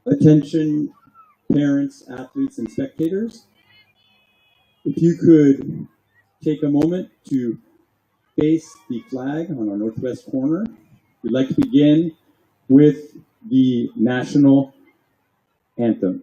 Attention parents, athletes, and spectators. If you could take a moment to face the flag on our northwest corner. We'd like to begin with the national anthem.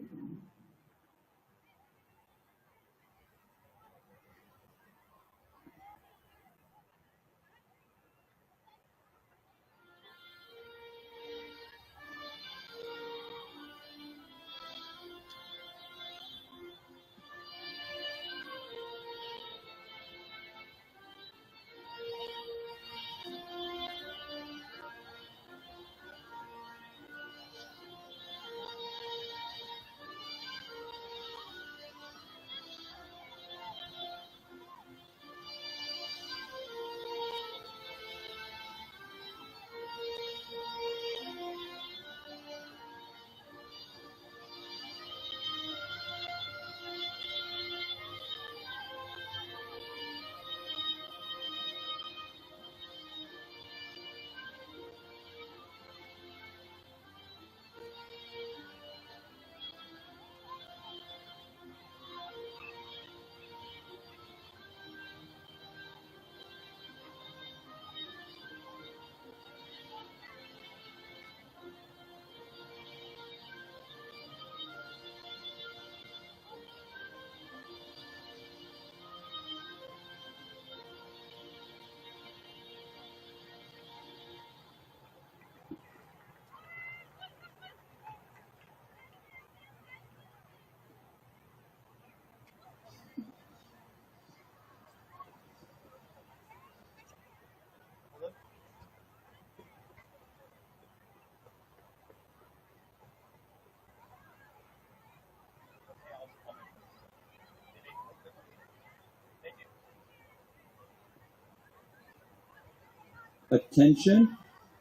Attention,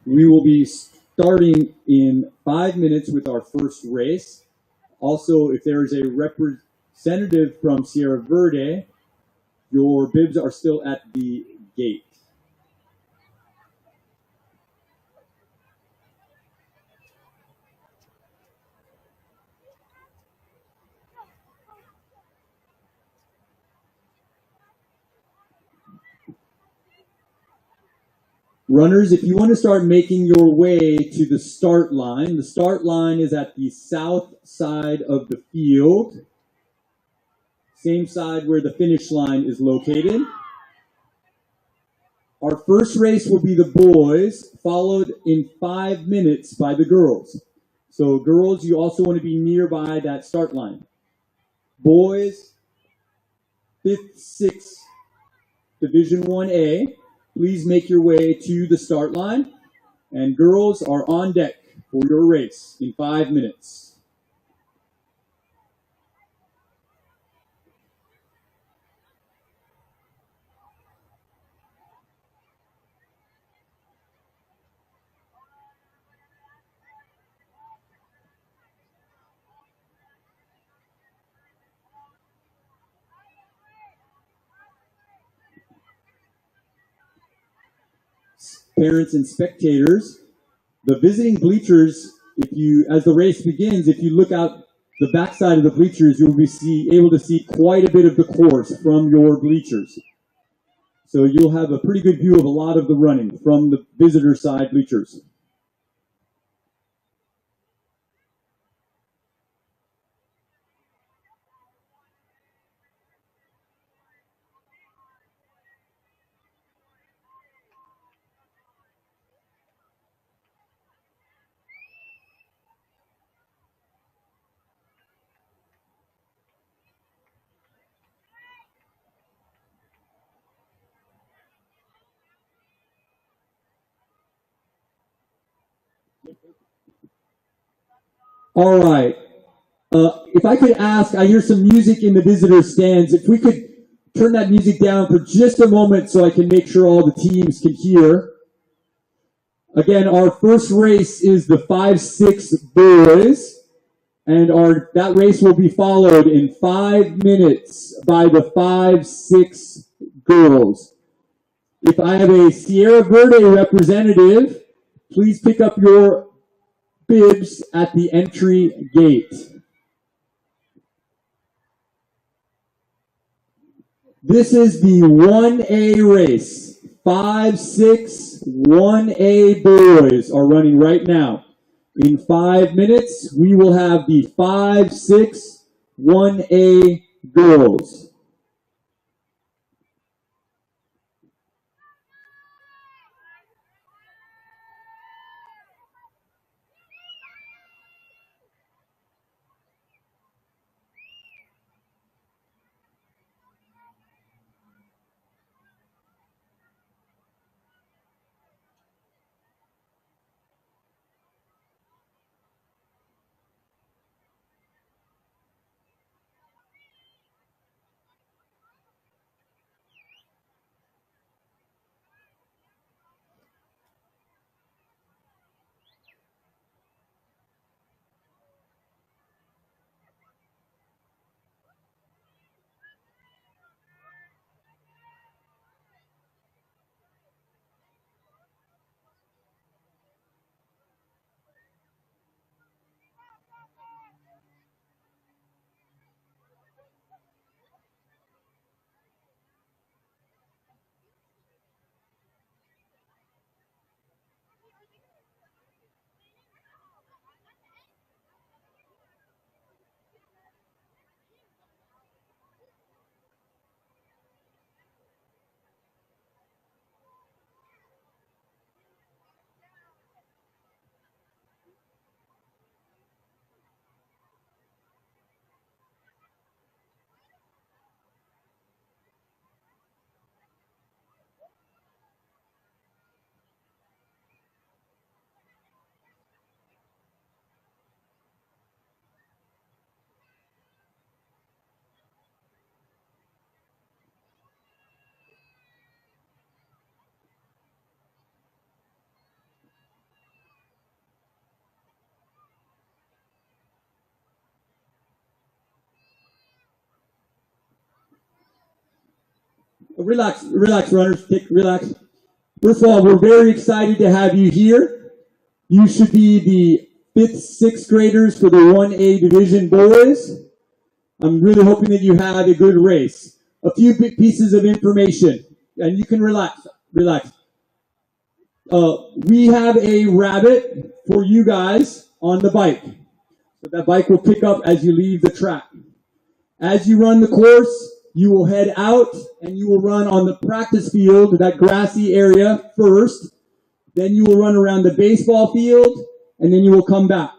we will be starting in 5 minutes with our first race. Also, if there is a representative from Sierra Verde, your bibs are still at the gate. Runners, if you want to start making your way to the start line is at the south side of the field, same side where the finish line is located. Our first race will be the boys, followed in 5 minutes by the girls. So girls, you also want to be nearby that start line. Boys, 5th, 6th, Division 1A. Please make your way to the start line, and girls are on deck for your race in 5 minutes. Parents and spectators, the visiting bleachers, as the race begins, if you look out the backside of the bleachers, you'll be able to see quite a bit of the course from your bleachers. So you'll have a pretty good view of a lot of the running from the visitor side bleachers. All right. If I could ask, I hear some music in the visitor stands. If we could turn that music down for just a moment so I can make sure all the teams can hear. Again, our first race is the 5-6 boys, and that race will be followed in 5 minutes by the 5-6 girls. If I have a Sierra Verde representative, please pick up your bibs at the entry gate. This is the 1A race. 5, 6, 1A boys are running right now. In 5 minutes, we will have the 5, 6, 1A girls. Relax, runners. Relax. First of all, we're very excited to have you here. You should be the 5th, 6th graders for the 1A division boys. I'm really hoping that you had a good race. A few big pieces of information, and you can relax. We have a rabbit for you guys on the bike. So that bike will pick up as you leave the track. As you run the course, you will head out and you will run on the practice field, that grassy area first. Then you will run around the baseball field, and then you will come back.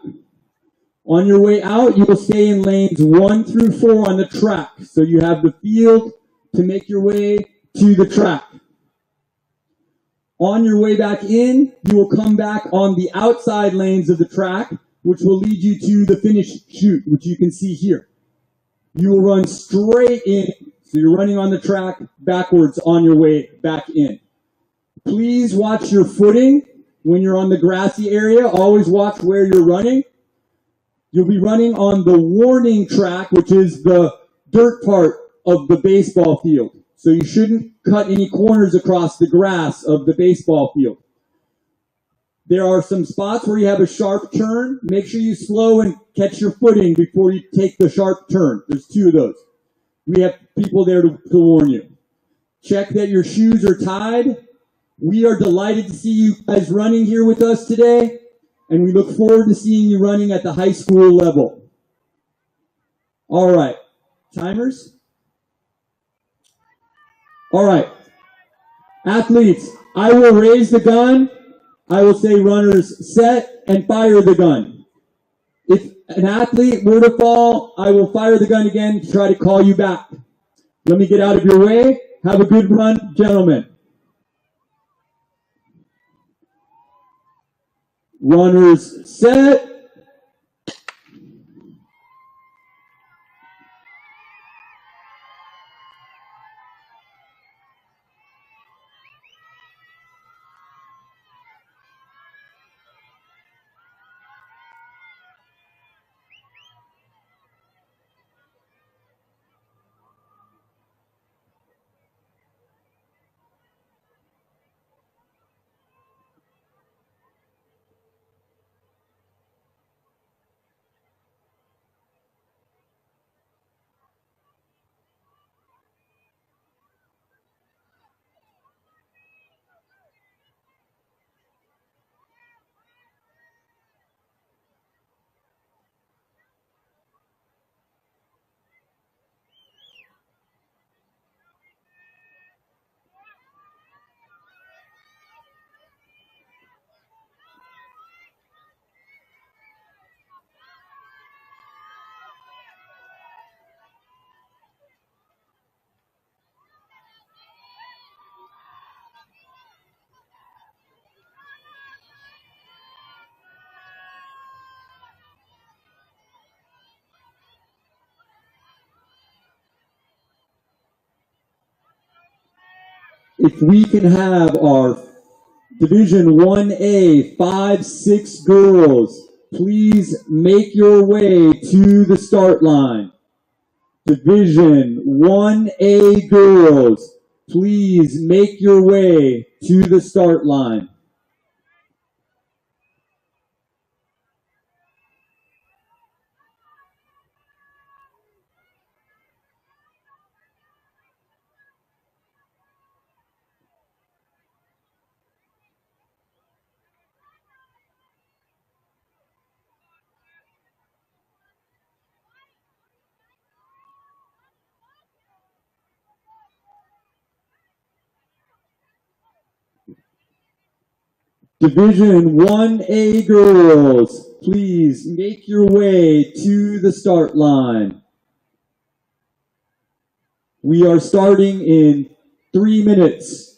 On your way out, you will stay in lanes 1 through 4 on the track. So you have the field to make your way to the track. On your way back in, you will come back on the outside lanes of the track, which will lead you to the finish chute, which you can see here. You will run straight in, so you're running on the track backwards on your way back in. Please watch your footing when you're on the grassy area. Always watch where you're running. You'll be running on the warning track, which is the dirt part of the baseball field. So you shouldn't cut any corners across the grass of the baseball field. There are some spots where you have a sharp turn. Make sure you slow and catch your footing before you take the sharp turn. There's 2 of those. We have people there to warn you. Check that your shoes are tied. We are delighted to see you guys running here with us today, and we look forward to seeing you running at the high school level. All right. Timers? All right. Athletes, I will raise the gun. I will say runners set and fire the gun. If an athlete were to fall, I will fire the gun again to try to call you back. Let me get out of your way. Have a good run, gentlemen. Runners set. if we can have our Division 1A 5-6 girls, please make your way to the start line. Division 1A girls, please make your way to the start line. Division 1A girls, please make your way to the start line. We are starting in 3 minutes.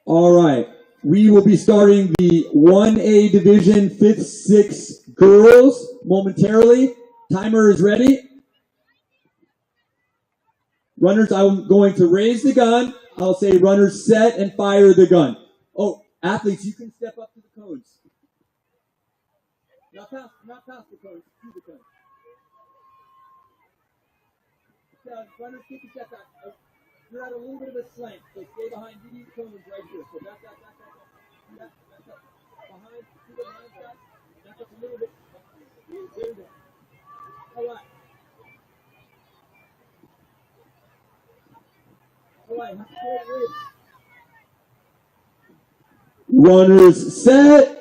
All right. We will be starting the 1A Division 5-6 girls momentarily. Timer is ready. Runners, I'm going to raise the gun. I'll say runners set and fire the gun. Oh, athletes, you can step up to the cones. Not past the cones, to the cones. Runners, take a step back. You're at a little bit of a slant, so stay behind these cones right here. So back. Back up. Behind, to the behind side. Back up a little bit. There you go. All right. All right. Runners set.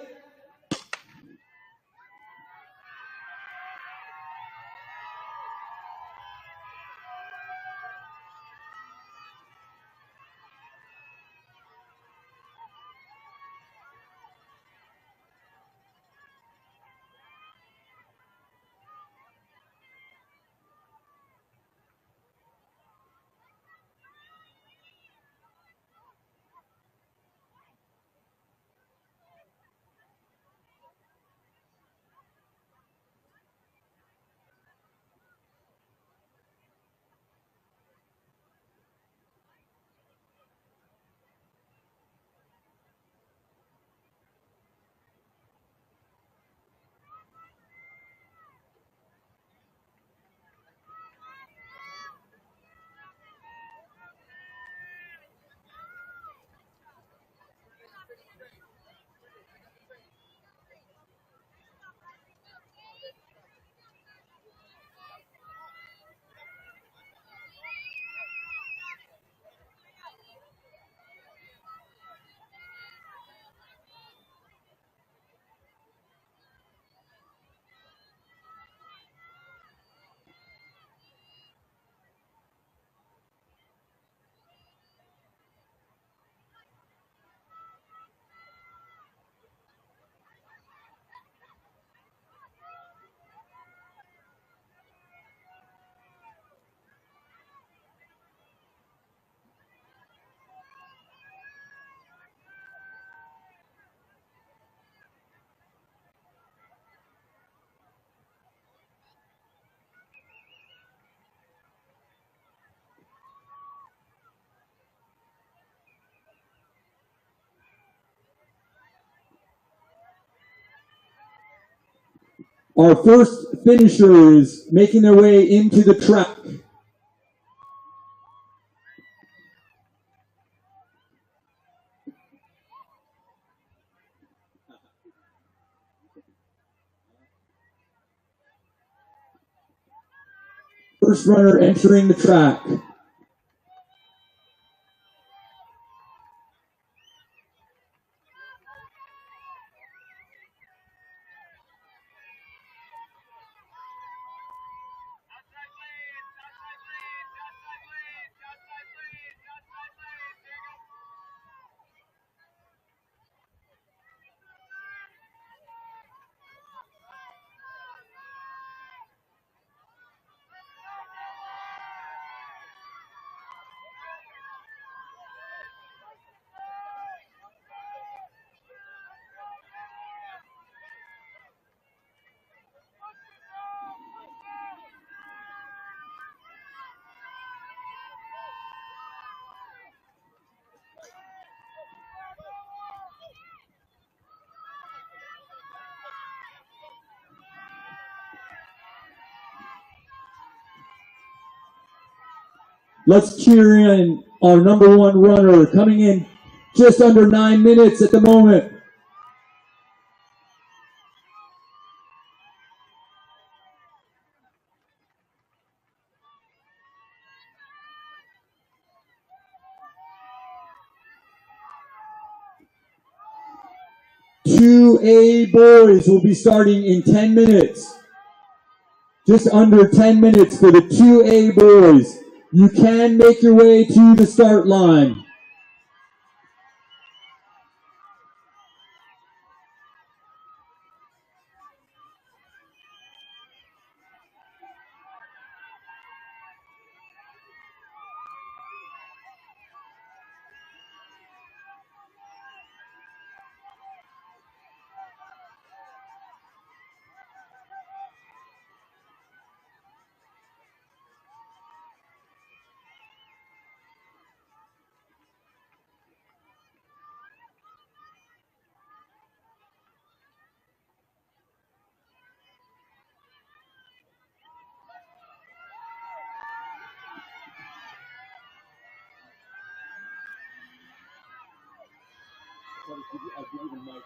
Our first finisher is making their way into the track. First runner entering the track. Let's cheer in our number one runner, coming in just under 9 minutes at the moment. Two A boys will be starting in 10 minutes. Just under 10 minutes for the 2A boys. You can make your way to the start line. I'll give you the mic.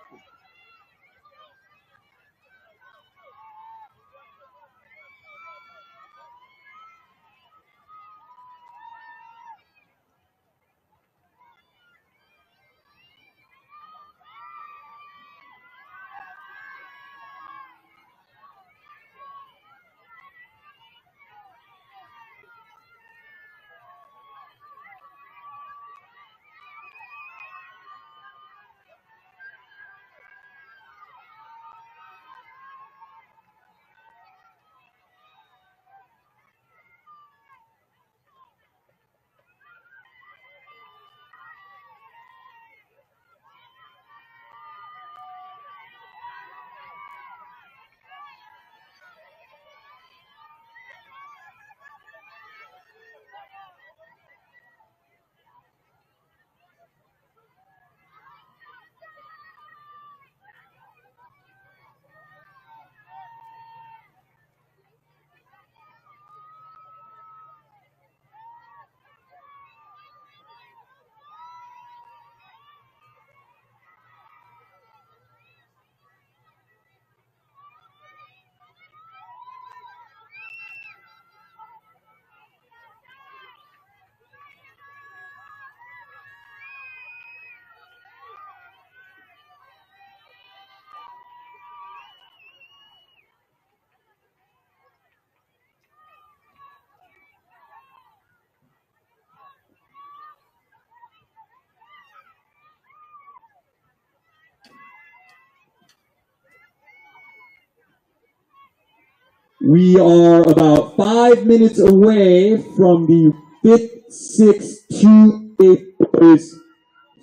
We are about 5 minutes away from the 5th, 6th, 2A boys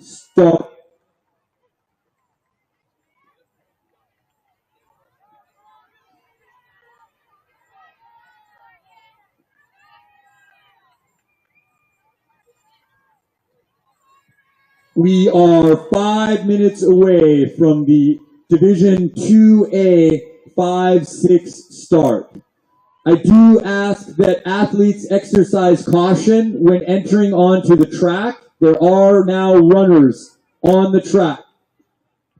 start. We are 5 minutes away from the Division 2A 5-6 start. I do ask that athletes exercise caution when entering onto the track. There are now runners on the track.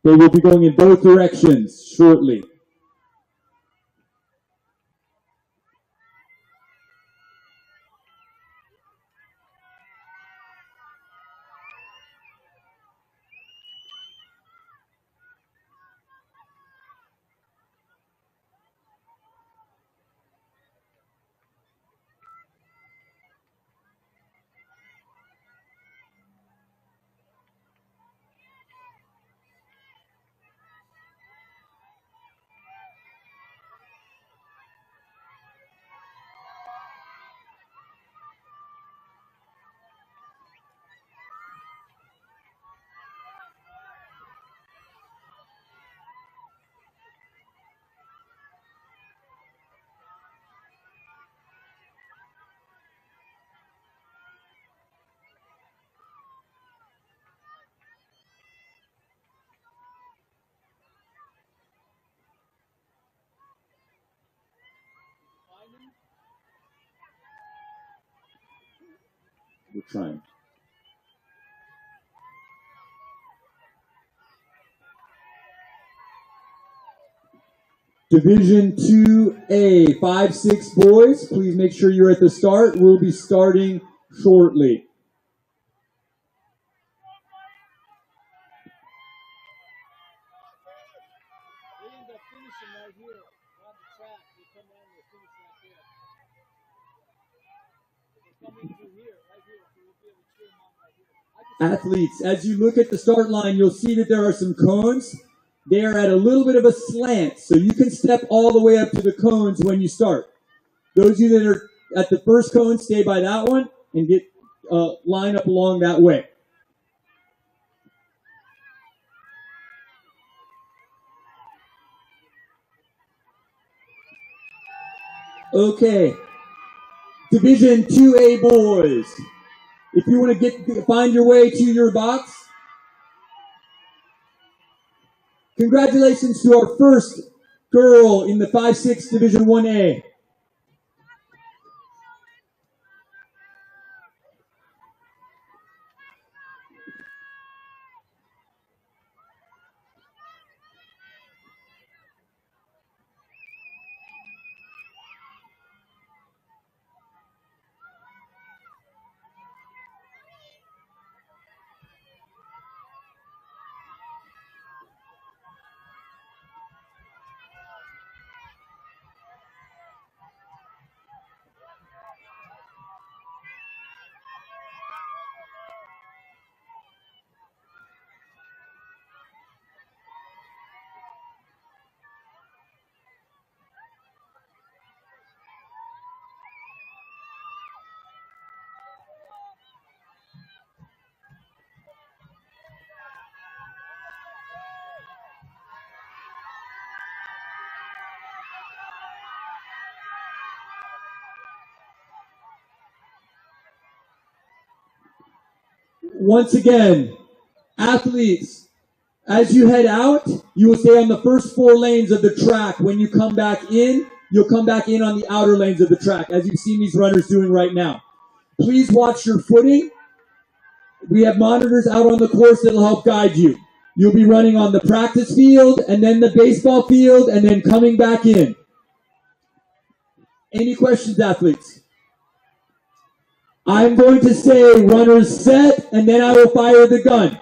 They will be going in both directions shortly. We're trying. Division 2A, 5-6 boys, please make sure you're at the start. We'll be starting shortly. Athletes, as you look at the start line, you'll see that there are some cones. They are at a little bit of a slant, so you can step all the way up to the cones when you start. Those of you that are at the first cone, stay by that one and get line up along that way. Okay, Division 2A boys. If you want to find your way to your box, congratulations to our first girl in the 5-6 Division 1A. Once again, athletes, as you head out, you will stay on the first 4 lanes of the track. When you come back in, you'll come back in on the outer lanes of the track, as you've seen these runners doing right now. Please watch your footing. We have monitors out on the course that will help guide you. You'll be running on the practice field, and then the baseball field, and then coming back in. Any questions, athletes? I'm going to say runners set, and then I will fire the gun.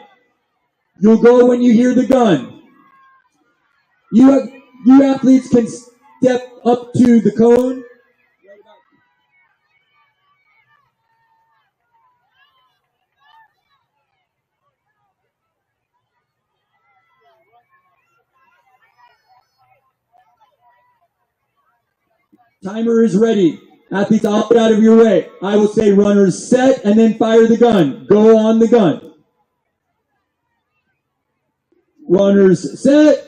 You'll go when you hear the gun. You athletes can step up to the cone. Timer is ready. Athletes, I'll get out of your way. I will say runners set, and then fire the gun. Go on the gun. Runners set.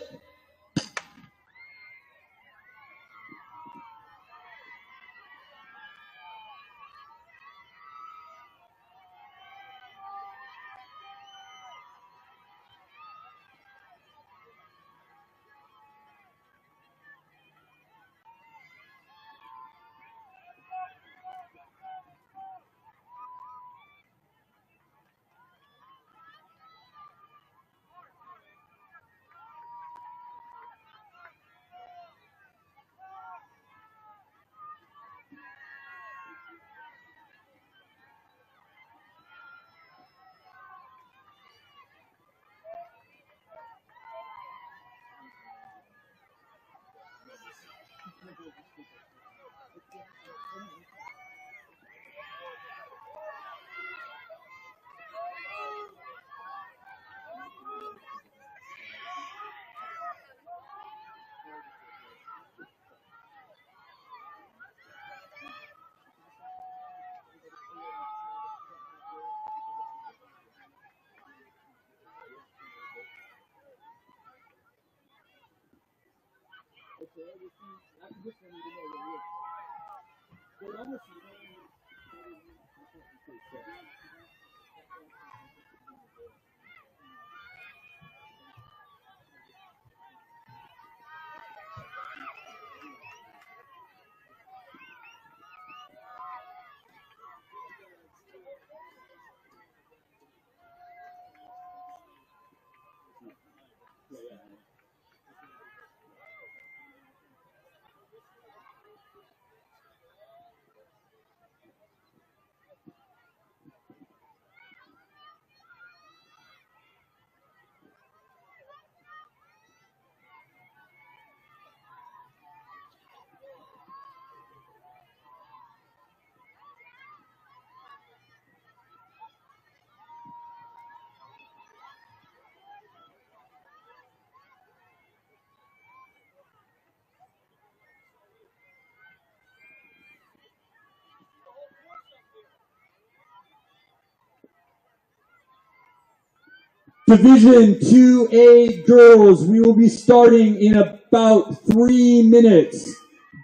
Division 2A girls, we will be starting in about 3 minutes.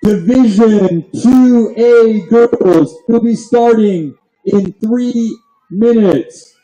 Division 2A girls will be starting in 3 minutes.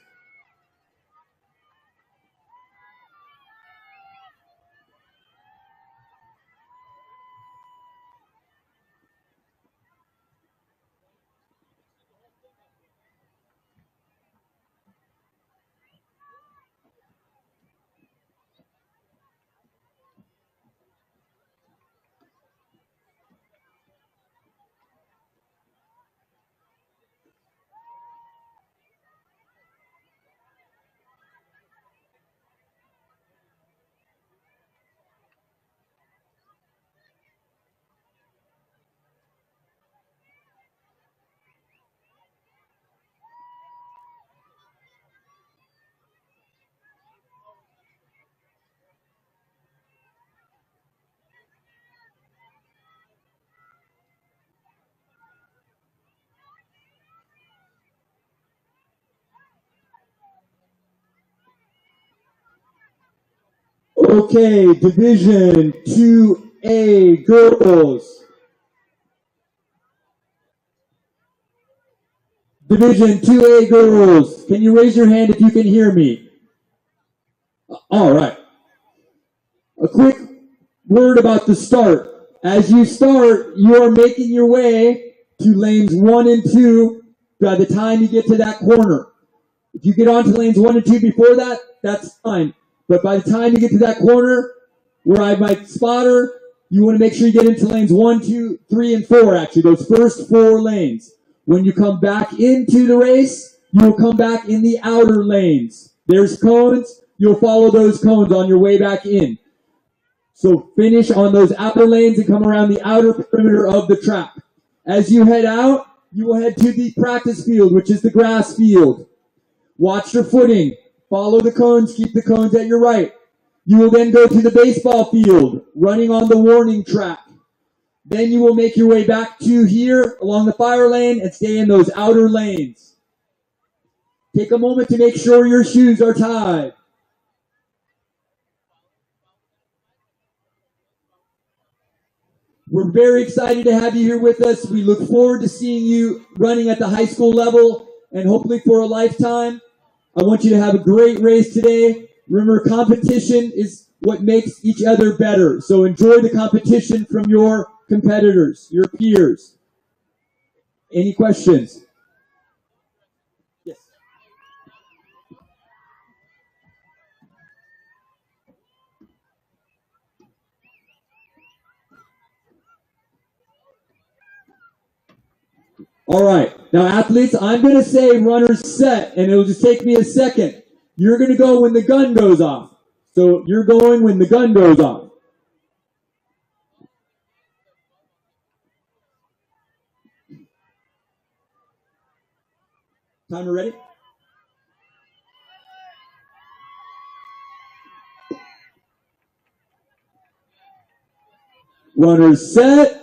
Okay, Division 2A girls. Division 2A girls, can you raise your hand if you can hear me? All right. A quick word about the start. As you start, you are making your way to lanes 1 and 2 by the time you get to that corner. If you get onto lanes 1 and 2 before that, that's fine. But by the time you get to that corner, where I have my spotter, you want to make sure you get into lanes 1, 2, 3, and 4, actually, those first 4 lanes. When you come back into the race, you will come back in the outer lanes. There's cones. You'll follow those cones on your way back in. So finish on those outer lanes and come around the outer perimeter of the track. As you head out, you will head to the practice field, which is the grass field. Watch your footing. Follow the cones. Keep the cones at your right. You will then go to the baseball field, running on the warning track. Then you will make your way back to here along the fire lane and stay in those outer lanes. Take a moment to make sure your shoes are tied. We're very excited to have you here with us. We look forward to seeing you running at the high school level and hopefully for a lifetime. I want you to have a great race today. Remember, competition is what makes each other better. So enjoy the competition from your competitors, your peers. Any questions? Yes. All right. Now, athletes, I'm going to say runners set, and it'll just take me a second. You're going to go when the gun goes off. So you're going when the gun goes off. Timer ready? Runners set.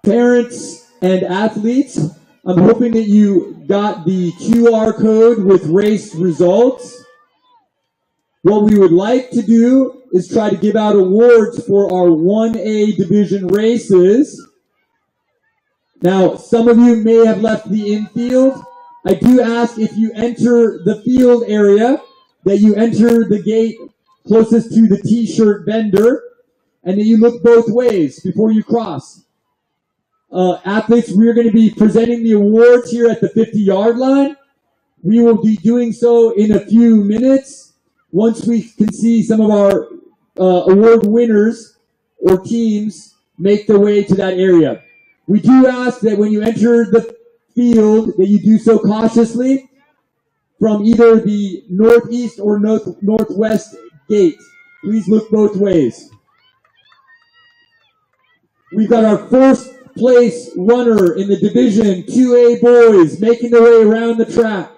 Parents and athletes, I'm hoping that you got the QR code with race results. What we would like to do is try to give out awards for our 1A division races. Now, some of you may have left the infield. I do ask if you enter the field area that you enter the gate closest to the t-shirt vendor and that you look both ways before you cross. Athletes, we're going to be presenting the awards here at the 50-yard line. We will be doing so in a few minutes once we can see some of our award winners or teams make their way to that area. We do ask that when you enter the field that you do so cautiously from either the northeast or northwest gate. Please look both ways. We've got our first place runner in the Division 2A boys making their way around the track.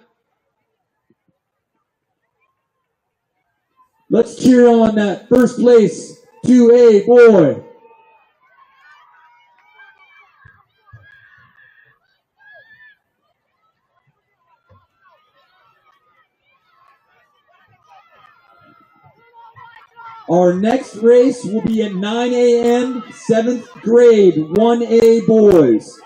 Let's cheer on that first place 2A boy. Our next race will be at 9 a.m., 7th grade, 1A boys.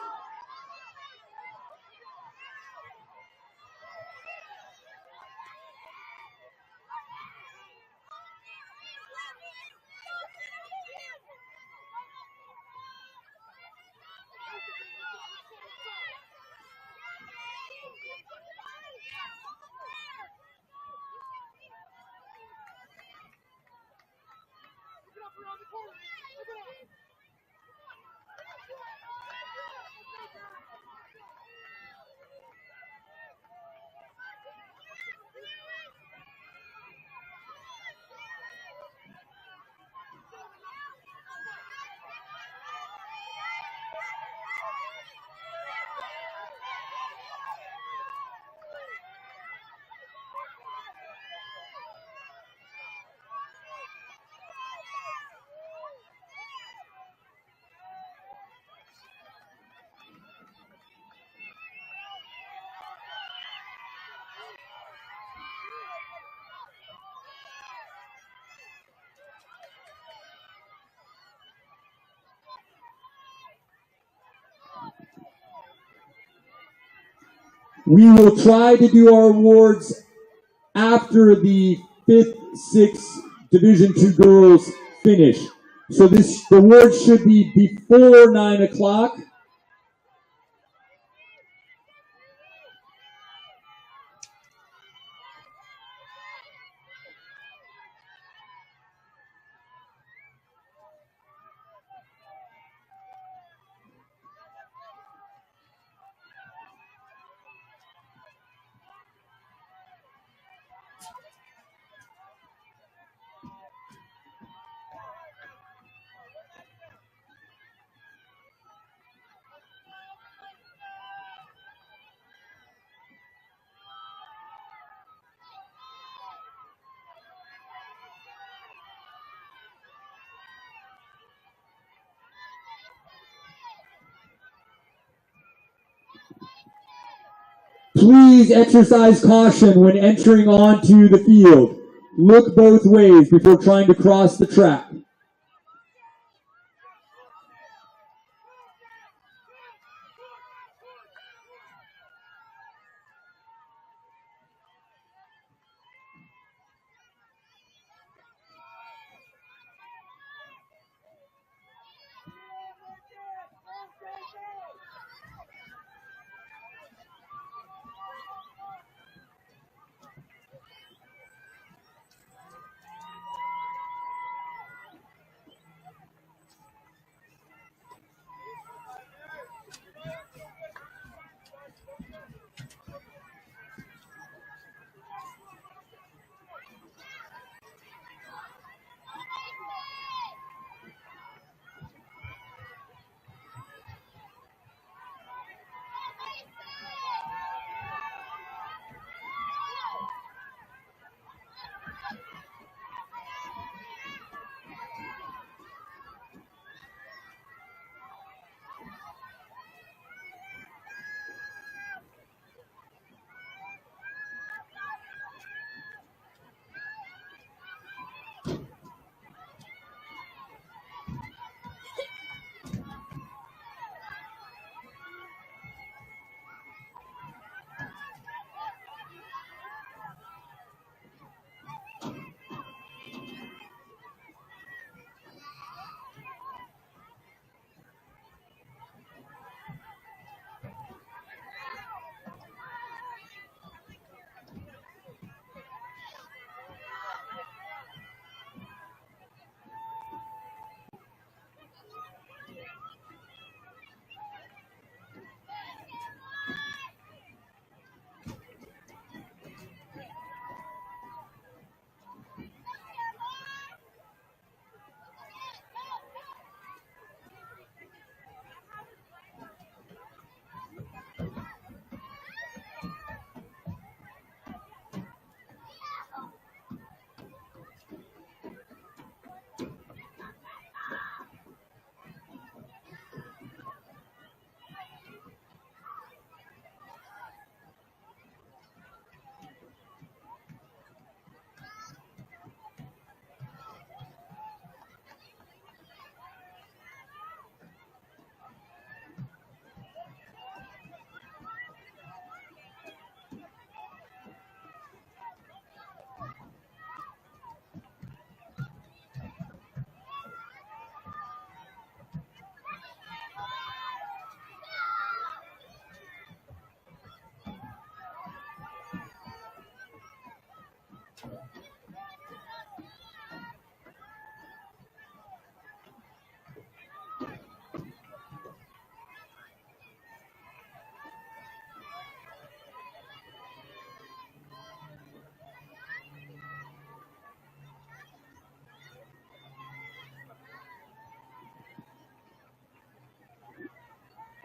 We will try to do our awards after the 5th, 6th Division II girls finish. So the awards should be before 9 o'clock. Please exercise caution when entering onto the field. Look both ways before trying to cross the track.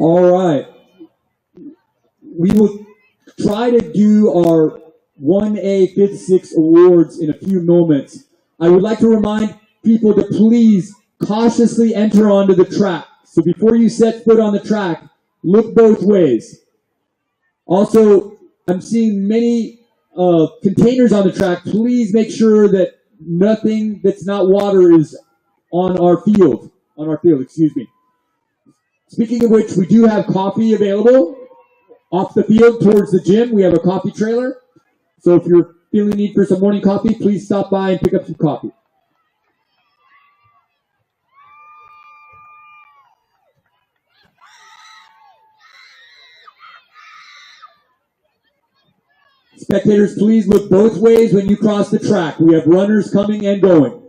All right. We will try to do our 1A Fifth Six awards in a few moments. I would like to remind people to please cautiously enter onto the track. So before you set foot on the track, look both ways. Also, I'm seeing many containers on the track. Please make sure that nothing that's not water is on our field. Excuse me. Speaking of which, we do have coffee available off the field towards the gym. We have a coffee trailer. So if you're feeling the need for some morning coffee, please stop by and pick up some coffee. Spectators, please look both ways when you cross the track. We have runners coming and going.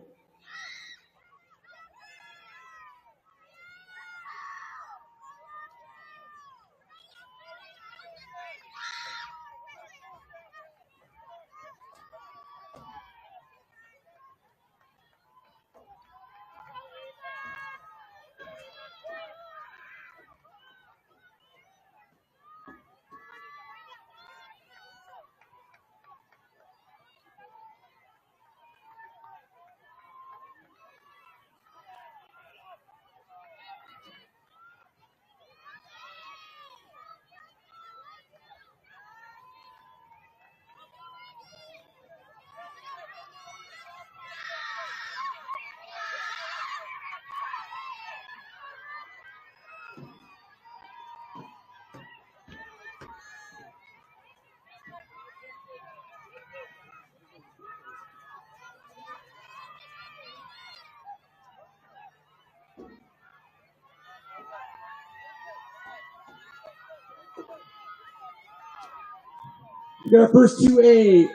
We got our first 2A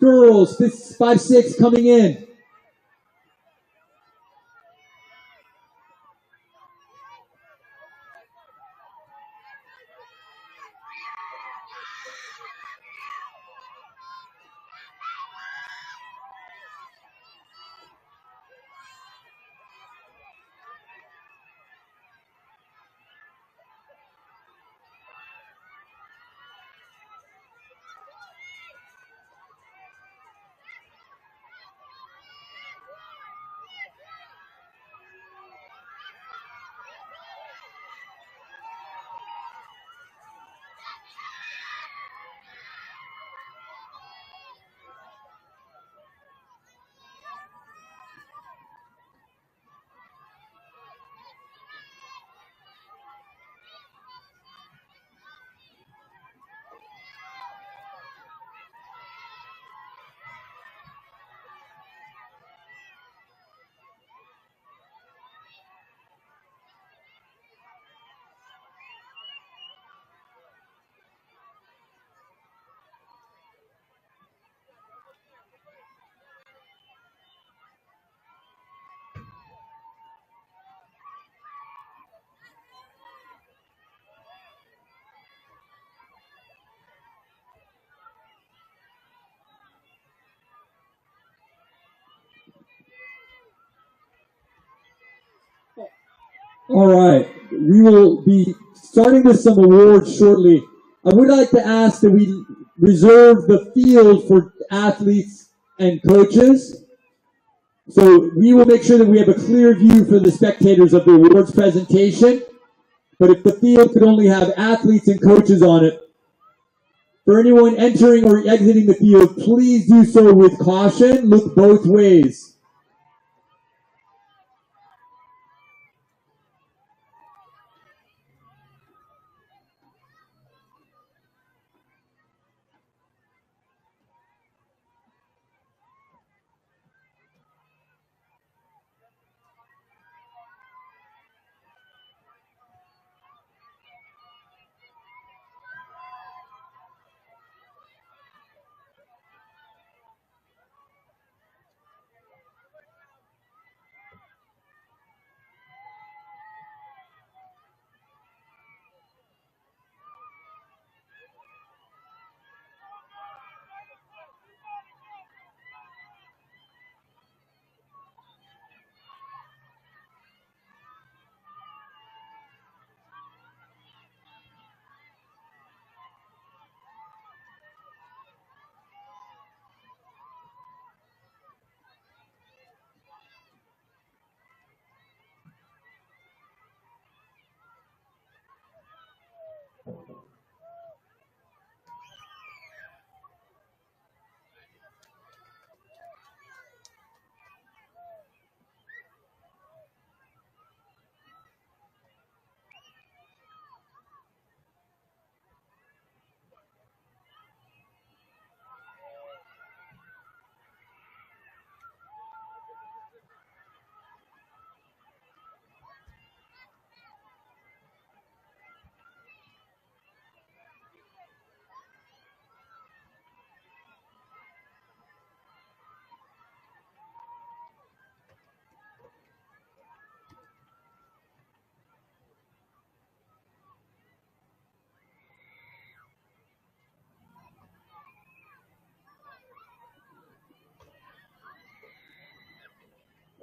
girls, 5-6 coming in. All right, we will be starting with some awards shortly. I would like to ask that we reserve the field for athletes and coaches. So we will make sure that we have a clear view for the spectators of the awards presentation. But if the field could only have athletes and coaches on it, for anyone entering or exiting the field, please do so with caution. Look both ways.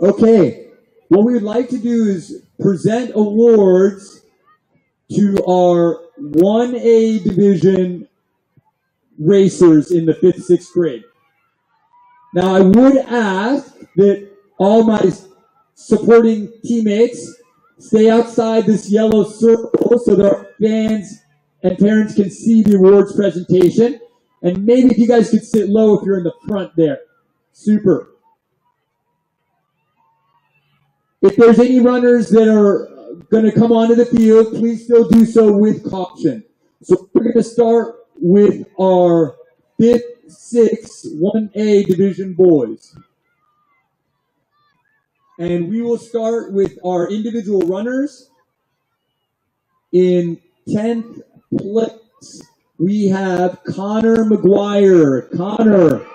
Okay, what we would like to do is present awards to our 1A division racers in the 5th, 6th grade. Now, I would ask that all my supporting teammates stay outside this yellow circle so that our fans and parents can see the awards presentation. And maybe if you guys could sit low if you're in the front there. Super. If there's any runners that are going to come onto the field, please still do so with caution. So we're going to start with our 5th, 6th, 1A division boys. And we will start with our individual runners. In 10th place, we have Connor McGuire. Connor.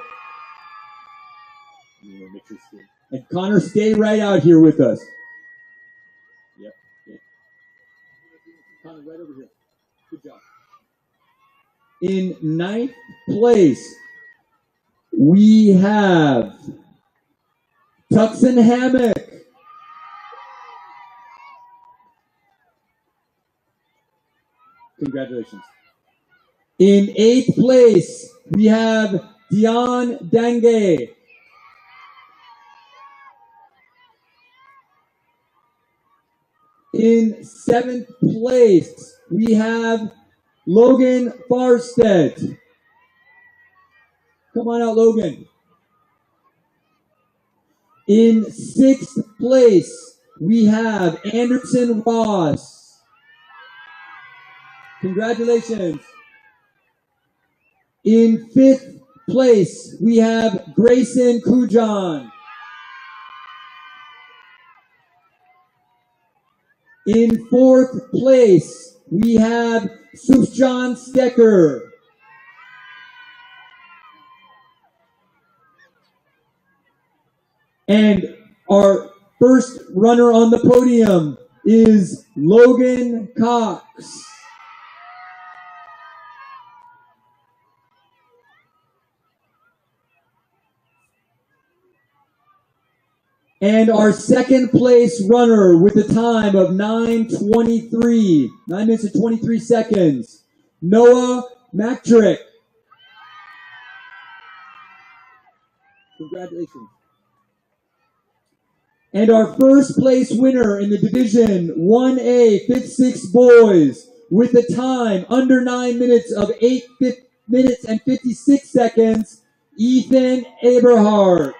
And Connor, stay right out here with us. Yep. Connor, right over here. Good job. In 9th place, we have Tuxon Hammock. Congratulations. In 8th place, we have Dion Dange. In 7th place, we have Logan Farstead. Come on out, Logan. In 6th place, we have Anderson Ross. Congratulations. In 5th place, we have Grayson Kujan. In 4th place, we have Sufjan Stecker. And our first runner on the podium is Logan Cox. And our second place runner with a time of 9:23, 9 minutes and 23 seconds, Noah Maktrick. Congratulations. And our first place winner in the Division 1A 5th, 6th boys with a time under 9 minutes of 8 minutes and 56 seconds, Ethan Aberhart.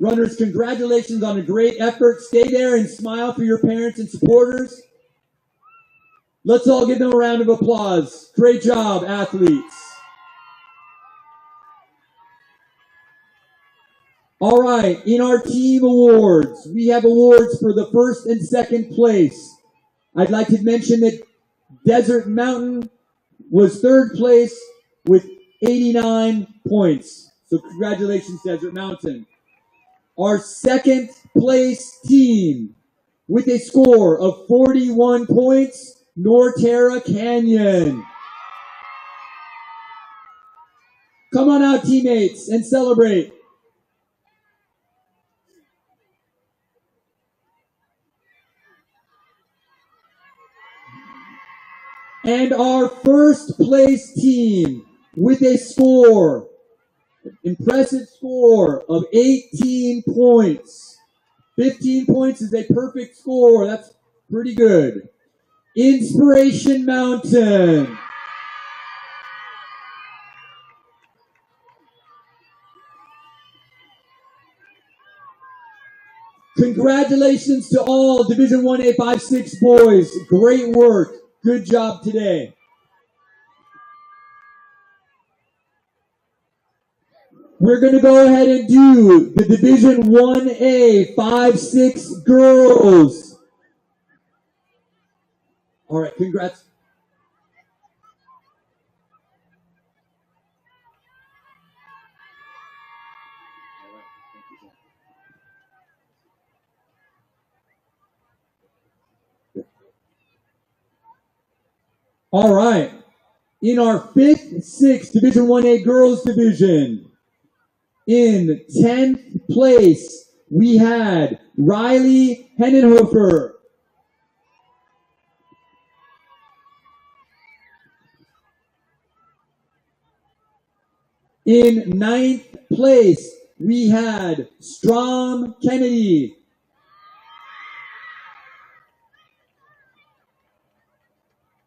Runners, congratulations on a great effort. Stay there and smile for your parents and supporters. Let's all give them a round of applause. Great job, athletes. All right, in our team awards, we have awards for the first and second place. I'd like to mention that Desert Mountain was third place with 89 points. So congratulations, Desert Mountain. Our second place team with a score of 41 points, Norterra Canyon. Come on out, teammates, and celebrate. And our first place team with a score, impressive score of 18 points. 15 points is a perfect score. That's pretty good. Inspiration Mountain. Congratulations to all Division 1A 5-6 boys. Great work. Good job today. We're going to go ahead and do the Division 1A 5-6 girls. All right, congrats. All right. In our 5th, 6th Division 1A girls division, in 10th place, we had Riley Hennenhofer. In 9th place, we had Strom Kennedy.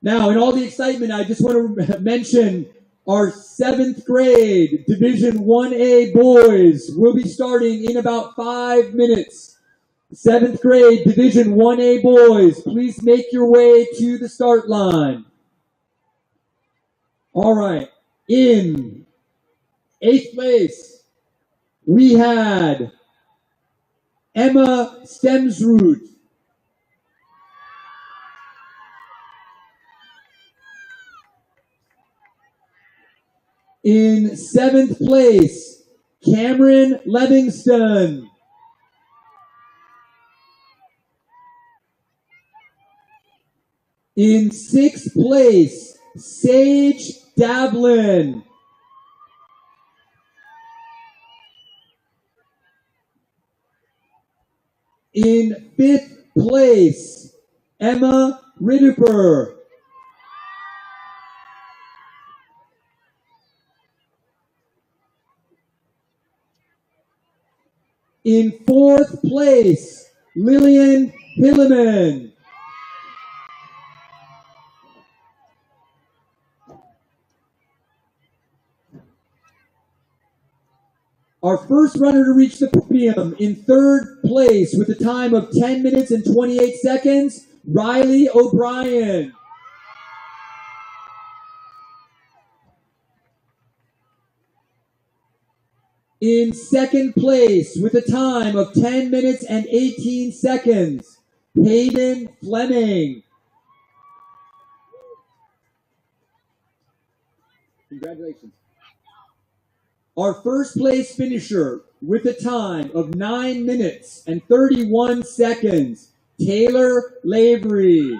Now, in all the excitement, I just want to mention our 7th grade Division 1A boys will be starting in about 5 minutes. 7th grade Division 1A boys, please make your way to the start line. All right. In 8th place, we had Emma Stemsrud. In 7th place, Cameron Livingston. In 6th place, Sage Davlin. In 5th place, Emma Riddiper. In 4th place, Lillian Hilleman. Our first runner to reach the podium in 3rd place with a time of 10 minutes and 28 seconds, Riley O'Brien. In 2nd place with a time of 10 minutes and 18 seconds, Hayden Fleming. Congratulations. Our first place finisher with a time of 9 minutes and 31 seconds, Taylor Lavery.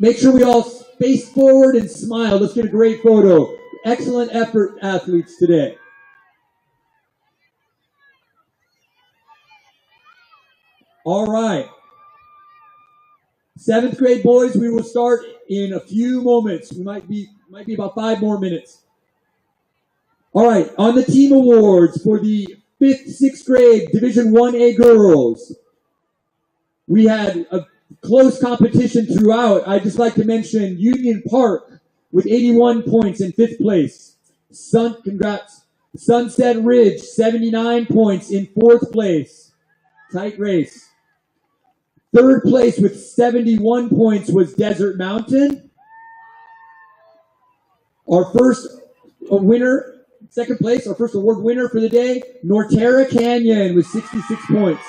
Make sure we all face forward and smile. Let's get a great photo. Excellent effort, athletes, today. All right. 7th grade boys, we will start in a few moments. We might be about 5 more minutes. All right, on the team awards for the 5th, 6th grade Division 1A girls, we had a close competition throughout. I'd just like to mention Union Park with 81 points in 5th place. Congrats. Sunset Ridge, 79 points in 4th place. Tight race. 3rd place with 71 points was Desert Mountain. Our first winner, 2nd place, our first award winner for the day, Norterra Canyon with 66 points.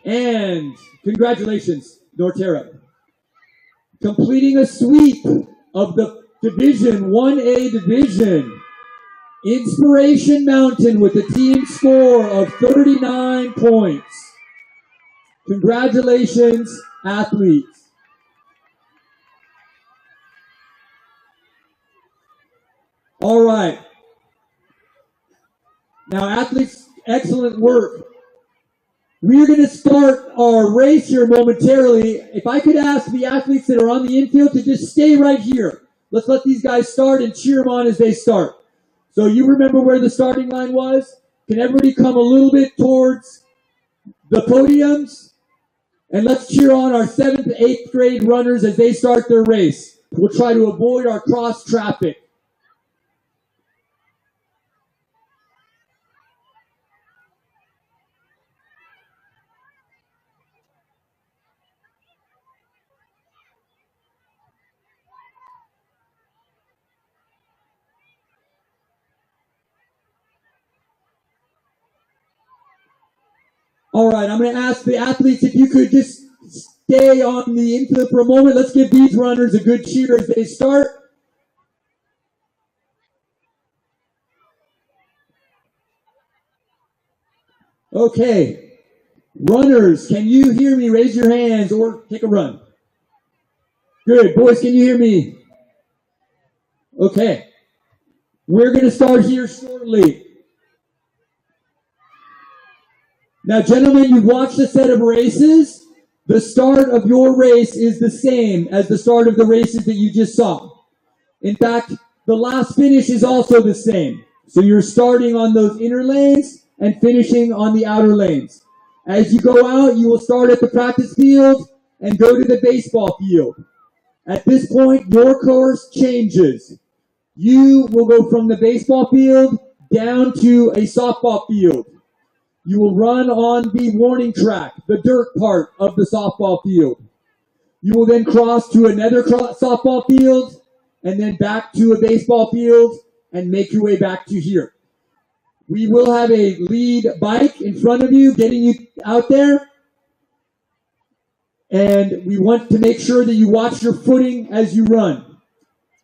And congratulations, Norterra. Completing a sweep of the Division 1A division, Inspiration Mountain with a team score of 39 points. Congratulations, athletes. All right. Now, athletes, excellent work. We're going to start our race here momentarily. If I could ask the athletes that are on the infield to just stay right here. Let's let these guys start and cheer them on as they start. So you remember where the starting line was? Can everybody come a little bit towards the podiums? And let's cheer on our 7th, 8th grade runners as they start their race. We'll try to avoid our cross traffic. All right, I'm going to ask the athletes if you could just stay on the infield for a moment. Let's give these runners a good cheer as they start. Okay, runners, can you hear me? Raise your hands or take a run. Good, boys, can you hear me? Okay, we're going to start here shortly. Now, gentlemen, you watched a set of races. The start of your race is the same as the start of the races that you just saw. In fact, the last finish is also the same. So you're starting on those inner lanes and finishing on the outer lanes. As you go out, you will start at the practice field and go to the baseball field. At this point, your course changes. You will go from the baseball field down to a softball field. You will run on the warning track, the dirt part of the softball field. You will then cross to another softball field and then back to a baseball field and make your way back to here. We will have a lead bike in front of you getting you out there. And we want to make sure that you watch your footing as you run.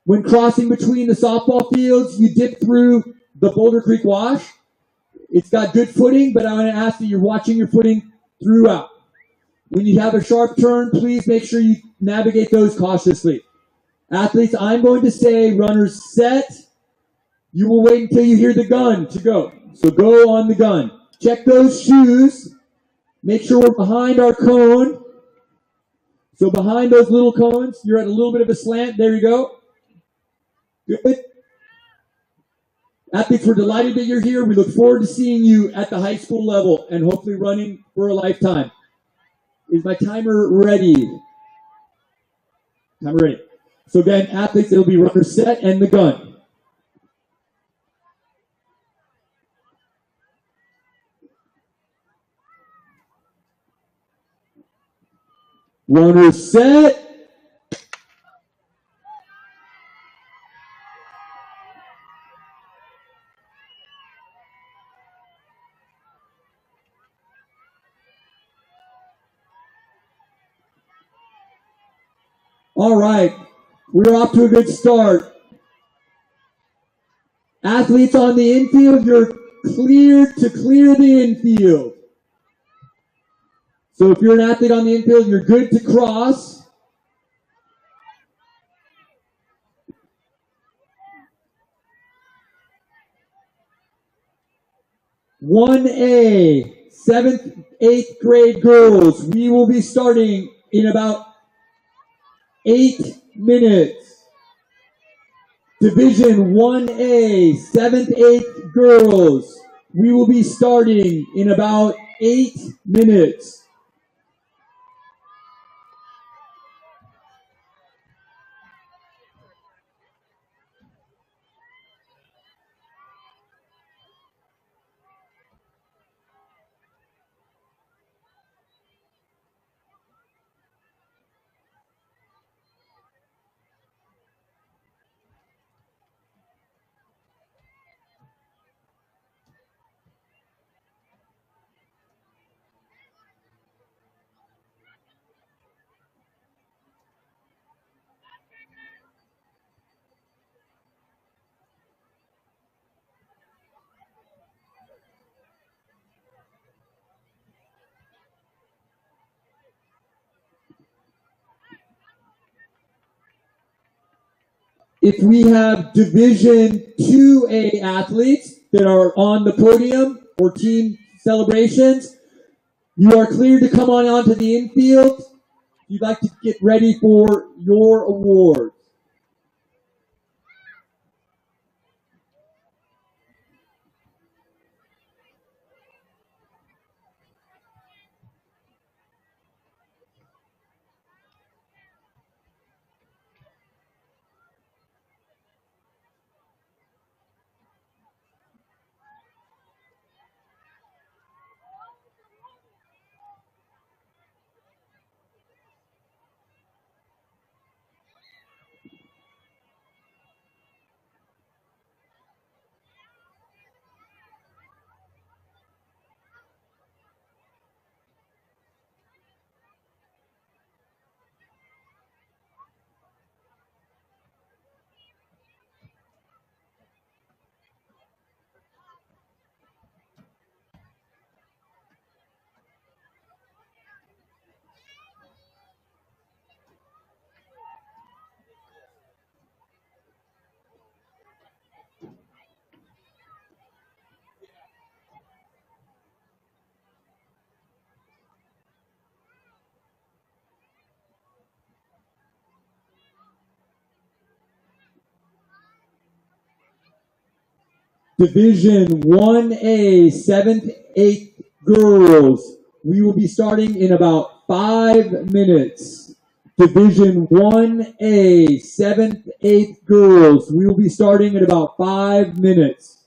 When crossing between the softball fields, you dip through the Boulder Creek Wash. It's got good footing, but I want to ask that you're watching your footing throughout. When you have a sharp turn, please make sure you navigate those cautiously. Athletes, I'm going to say runners set. You will wait until you hear the gun to go. So go on the gun. Check those shoes. Make sure we're behind our cone. So behind those little cones, you're at a little bit of a slant. There you go. Good. Athletes, we're delighted that you're here. We look forward to seeing you at the high school level and hopefully running for a lifetime. Is my timer ready? Timer ready. So again, athletes, it'll be runner set and the gun. Runner set. All right, we're off to a good start. Athletes on the infield, you're cleared to clear the infield. So if you're an athlete on the infield, you're good to cross. One A, 7th, 8th grade girls. We will be starting in about 8 minutes. Division 1A, 7th, 8th girls. We will be starting in about 8 minutes. If we have Division 2A athletes that are on the podium for team celebrations, you are cleared to come on onto the infield. If you'd like to get ready for your award. Division 1A, 7th, 8th girls. We will be starting in about 5 minutes. Division 1A, 7th, 8th girls. We will be starting in about 5 minutes.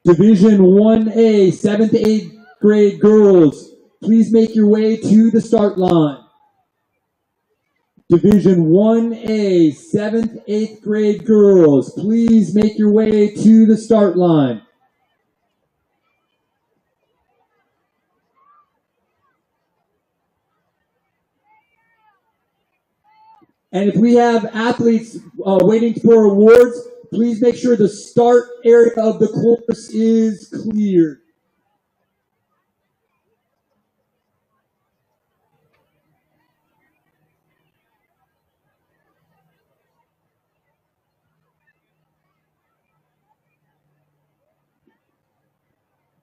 Division 1A, 7th, 8th grade girls, please make your way to the start line. Division 1A, 7th, 8th grade girls, please make your way to the start line. And if we have athletes waiting for awards, please make sure the start area of the course is clear.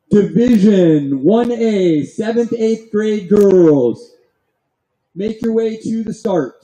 Division 1A, 7th, 8th grade girls, make your way to the start.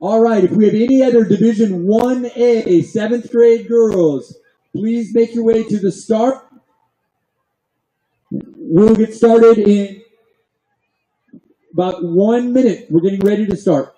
All right, if we have any other Division 1A, 7th grade girls, please make your way to the start. We'll get started in about 1 minute. We're getting ready to start.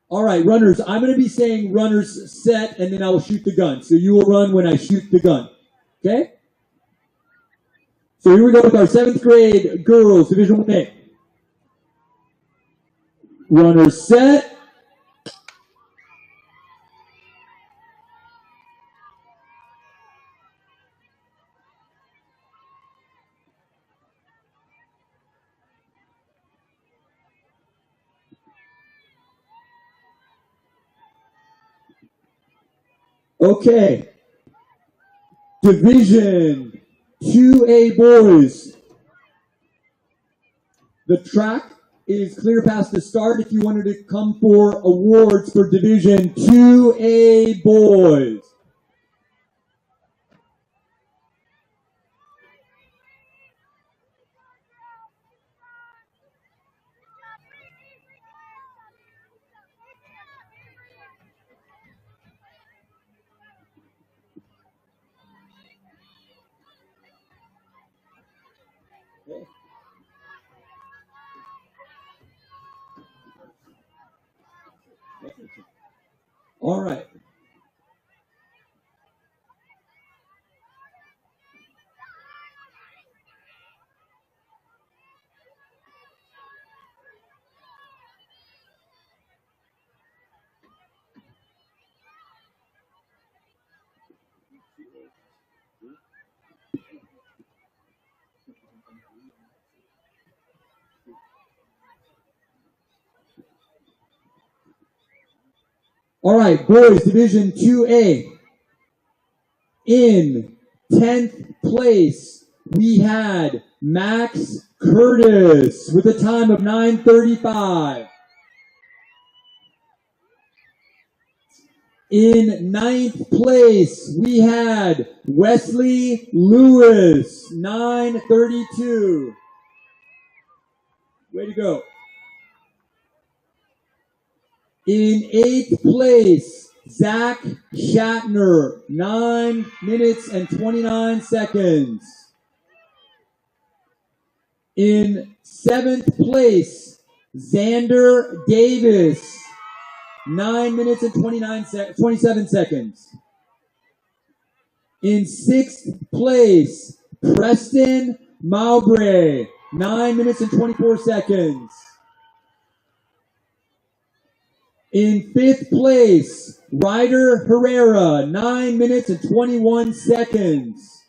All right, runners, I'm going to be saying runners set, and then I will shoot the gun. So you will run when I shoot the gun. Okay? So here we go with our 7th grade girls, Division 1A. Runners set. Okay. Division 2A boys. The track is clear past the start if you wanted to come for awards for Division 2A boys. All right. All right, boys, Division 2A. In 10th place, we had Max Curtis with a time of 9:35. In 9th place, we had Wesley Lewis, 9:32. Way to go. In 8th place, Zach Shatner, 9 minutes and 29 seconds. In 7th place, Xander Davis, 9 minutes and 27 seconds. In 6th place, Preston Mowbray, 9 minutes and 24 seconds. In 5th place, Ryder Herrera, 9 minutes and 21 seconds.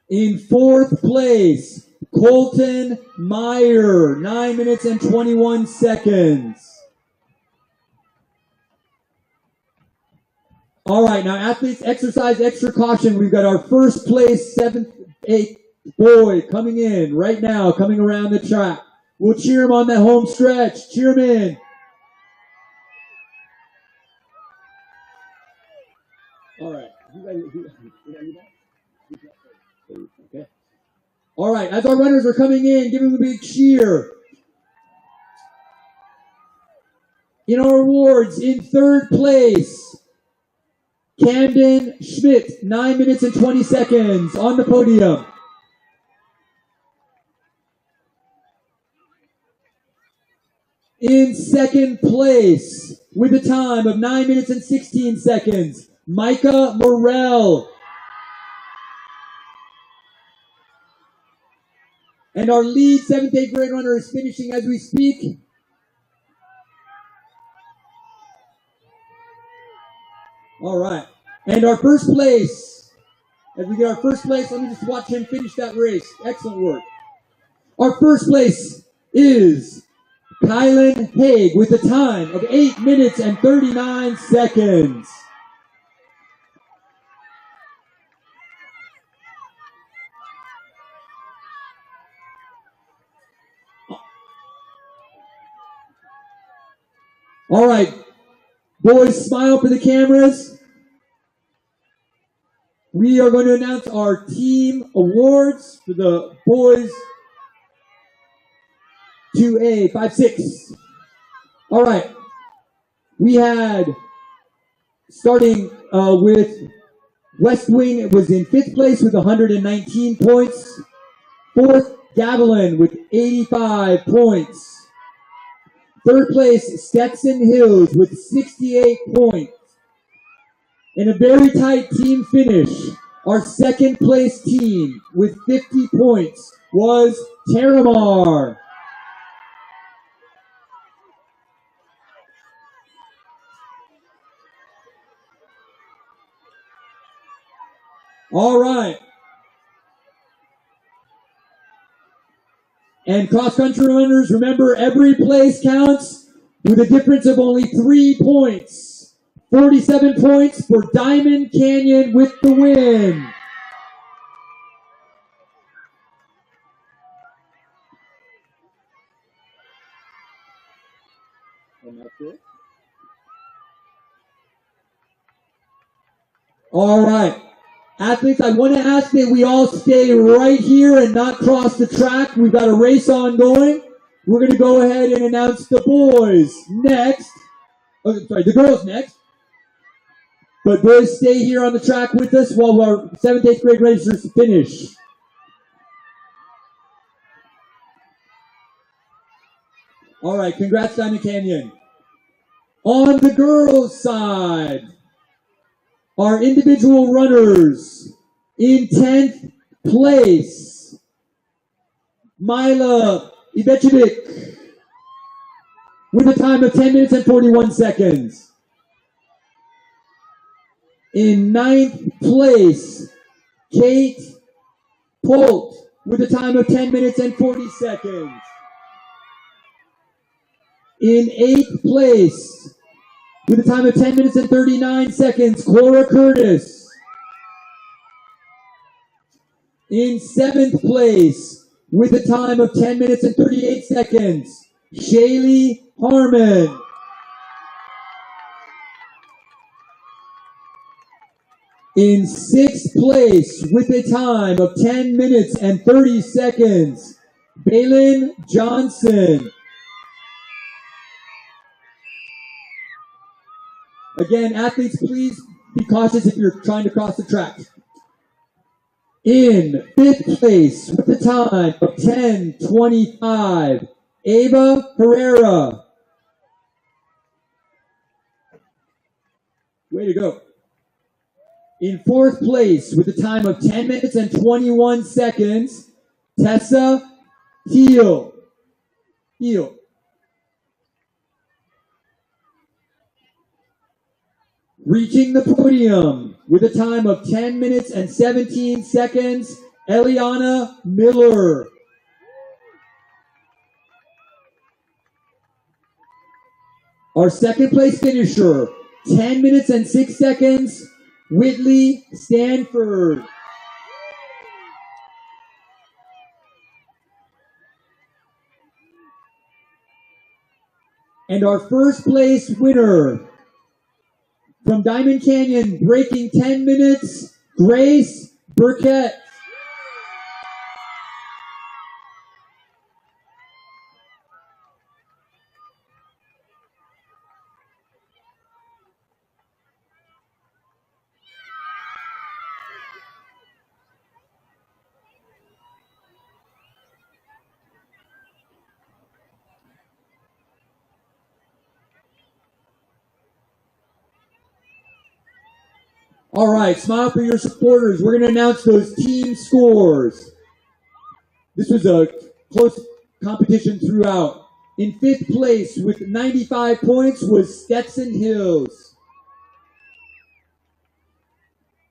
In 4th place, Colton Meyer, 9 minutes and 21 seconds. All right, now athletes exercise extra caution. We've got our first place 7th, 8th boy coming in right now, coming around the track. We'll cheer him on that home stretch. Cheer him in. All right. Okay. All right, as our runners are coming in, give them a big cheer. In our awards, in 3rd place, Camden Schmidt, 9 minutes and 20 seconds on the podium. In 2nd place, with a time of 9 minutes and 16 seconds, Micah Morrell. And our lead 7th, 8th grade runner is finishing as we speak. All right. And our first place, as we get our first place, let me just watch him finish that race. Excellent work. Our first place is Kylan Haig with a time of 8 minutes and 39 seconds. All right, boys, smile for the cameras. We are going to announce our team awards for the boys 2A, 5-6. All right, we had, starting with West Wing, it was in 5th place with 119 points. 4th, Gavilan with 85 points. 3rd place, Stetson Hills with 68 points. In a very tight team finish, our 2nd place team with 50 points was Terramar. All right. And cross-country runners, remember every place counts with a difference of only 3 points. 47 points for Diamond Canyon with the win. And that's it. All right. Athletes, I want to ask that we all stay right here and not cross the track. We've got a race ongoing. We're going to go ahead and announce the boys next. Oh, sorry, the girls next. But boys, stay here on the track with us while our 7th, 8th grade racers finish. All right, congrats, Diamond Canyon. On the girls' side, our individual runners in 10th place, Mila Ibechevic with a time of 10 minutes and 41 seconds. In 9th place, Kate Polt with a time of 10 minutes and 40 seconds. In 8th place, with a time of 10 minutes and 39 seconds, Cora Curtis. In 7th place, with a time of 10 minutes and 38 seconds, Shaylee Harmon. In 6th place, with a time of 10 minutes and 30 seconds, Baylin Johnson. Again, athletes, please be cautious if you're trying to cross the track. In 5th place, with a time of 10:25, Ava Herrera. Way to go. In 4th place, with a time of 10 minutes and 21 seconds, Tessa Heel. Reaching the podium with a time of 10 minutes and 17 seconds, Eliana Miller. Our 2nd place finisher, 10 minutes and 6 seconds, Whitley Stanford. And our 1st place winner, from Diamond Canyon, breaking 10 minutes, Grace Burkett. All right, smile for your supporters. We're going to announce those team scores. This was a close competition throughout. In 5th place with 95 points was Stetson Hills.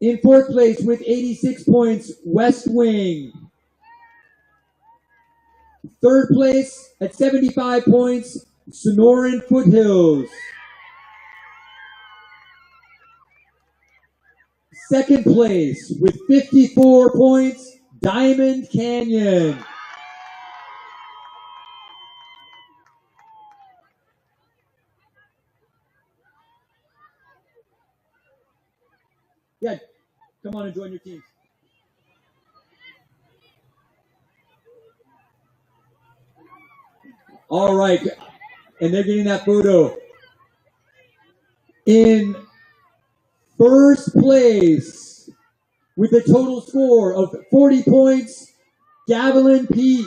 In 4th place with 86 points, West Wing. 3rd place at 75 points, Sonoran Foothills. 2nd place with 54 points, Diamond Canyon. Yeah, come on and join your teams. All right, and they're getting that photo. In 1st place, with a total score of 40 points, Gavilan Peak.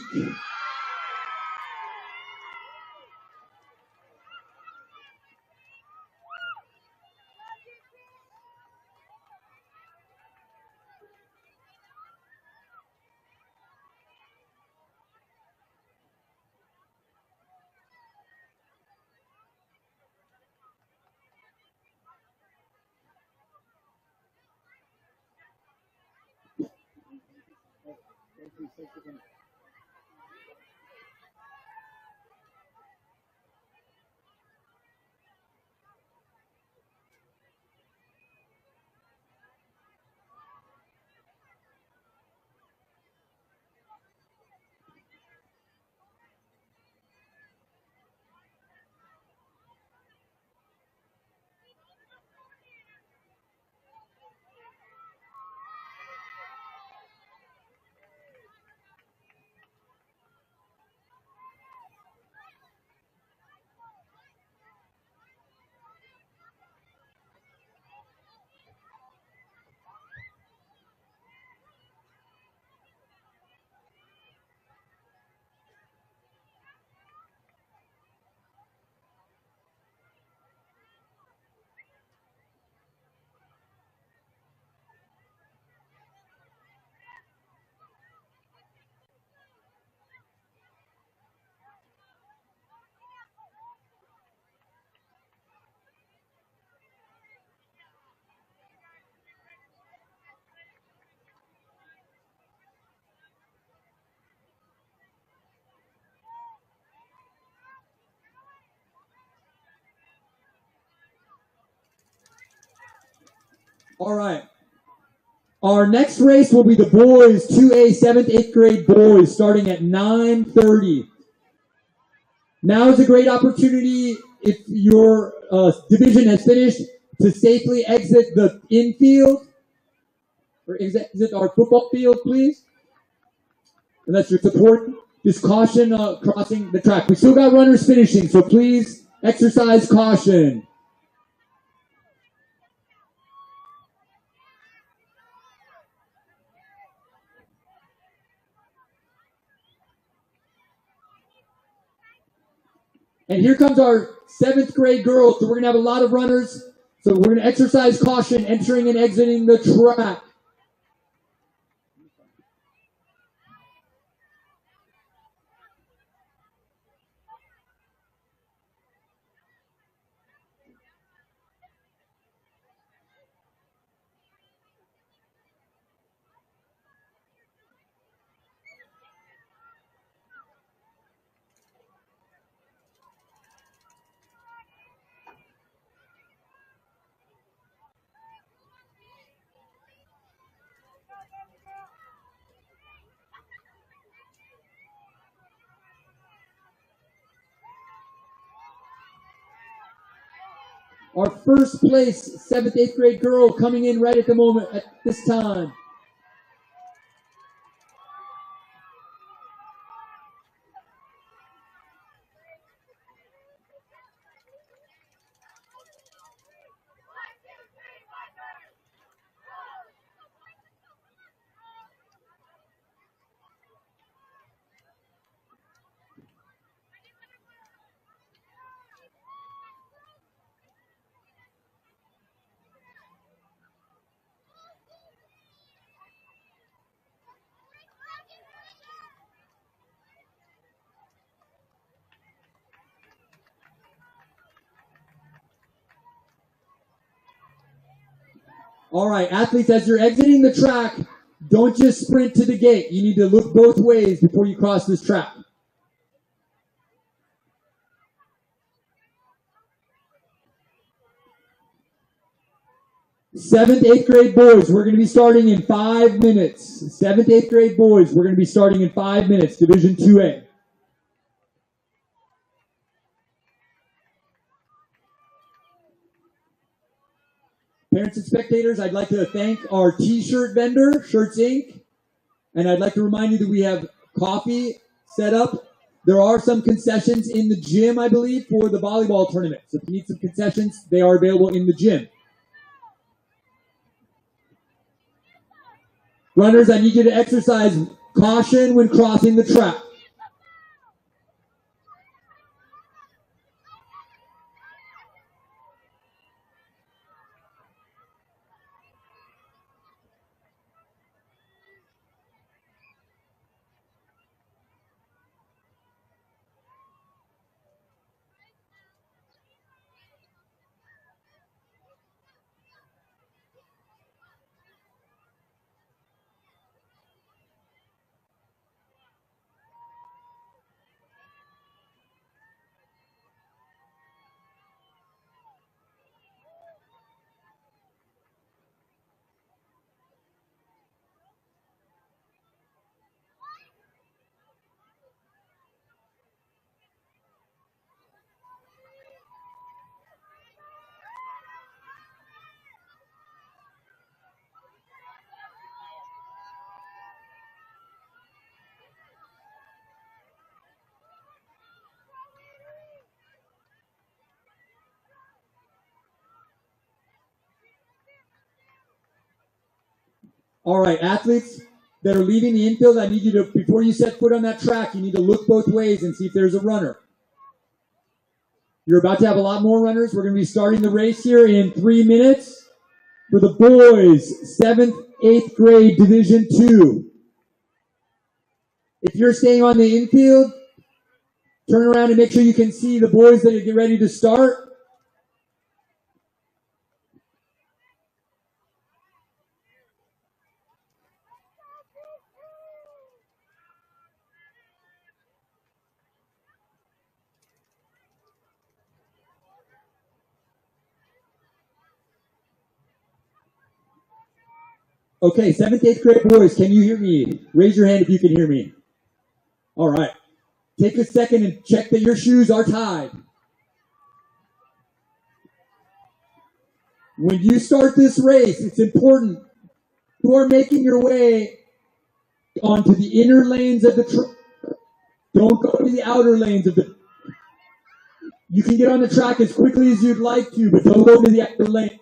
All right. Our next race will be the boys 2A 7th, 8th grade boys starting at 9:30. Now is a great opportunity if your division has finished to safely exit the infield or exit our football field, please. Unless you're supporting, just caution crossing the track. We still got runners finishing, so please exercise caution. And here comes our 7th grade girls. So we're going to have a lot of runners. So we're going to exercise caution entering and exiting the track. Our first place 7th, 8th grade girl coming in right at the moment at this time. All right, athletes, as you're exiting the track, don't just sprint to the gate. You need to look both ways before you cross this track. 7th, 8th grade boys, we're going to be starting in 5 minutes. 7th, 8th grade boys, we're going to be starting in 5 minutes, Division 2A. Parents and spectators, I'd like to thank our t-shirt vendor, Shirts Inc. And I'd like to remind you that we have coffee set up. There are some concessions in the gym, I believe, for the volleyball tournament. So if you need some concessions, they are available in the gym. Runners, I need you to exercise caution when crossing the track. All right, athletes that are leaving the infield, I need you to, before you set foot on that track, you need to look both ways and see if there's a runner. You're about to have a lot more runners. We're going to be starting the race here in 3 minutes for the boys, 7th, 8th grade, Division 2. If you're staying on the infield, turn around and make sure you can see the boys that are getting ready to start. Okay, 7th, 8th grade boys, can you hear me? Raise your hand if you can hear me. All right. Take a second and check that your shoes are tied. When you start this race, it's important you are making your way onto the inner lanes of the track. Don't go to the outer lanes of the. You can get on the track as quickly as you'd like to, but don't go to the outer lane.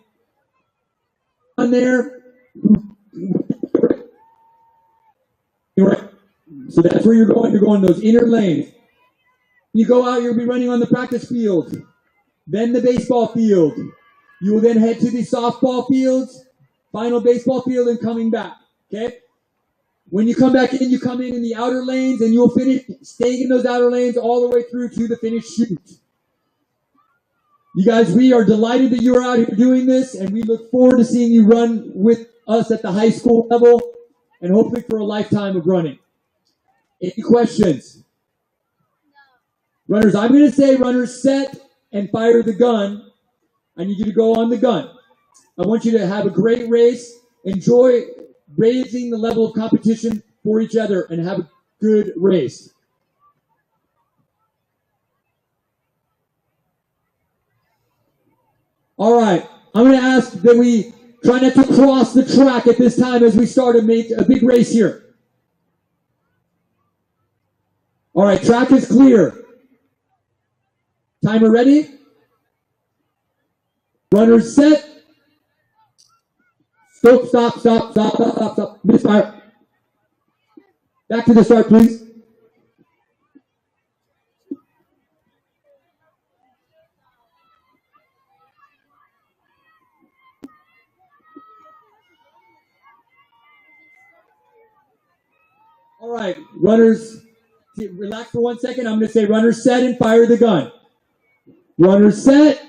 On there. So that's where you're going to go in those inner lanes. You go out, you'll be running on the practice field, then the baseball field. You will then head to the softball fields, final baseball field, and coming back. Okay? When you come back in, you come in the outer lanes, and you'll finish staying in those outer lanes all the way through to the finish shoot. You guys, we are delighted that you are out here doing this, and we look forward to seeing you run with us at the high school level, and hopefully for a lifetime of running. Any questions? Runners, I'm going to say runners set and fire the gun. I need you to go on the gun. I want you to have a great race. Enjoy raising the level of competition for each other and have a good race. All right. I'm going to ask that we try not to cross the track at this time as we start a big race here. All right. Track is clear. Timer ready? Runners set. Stop. Misfire. Back to the start, please. All right, runners, relax for 1 second. I'm going to say runners set and fire the gun. Runners set.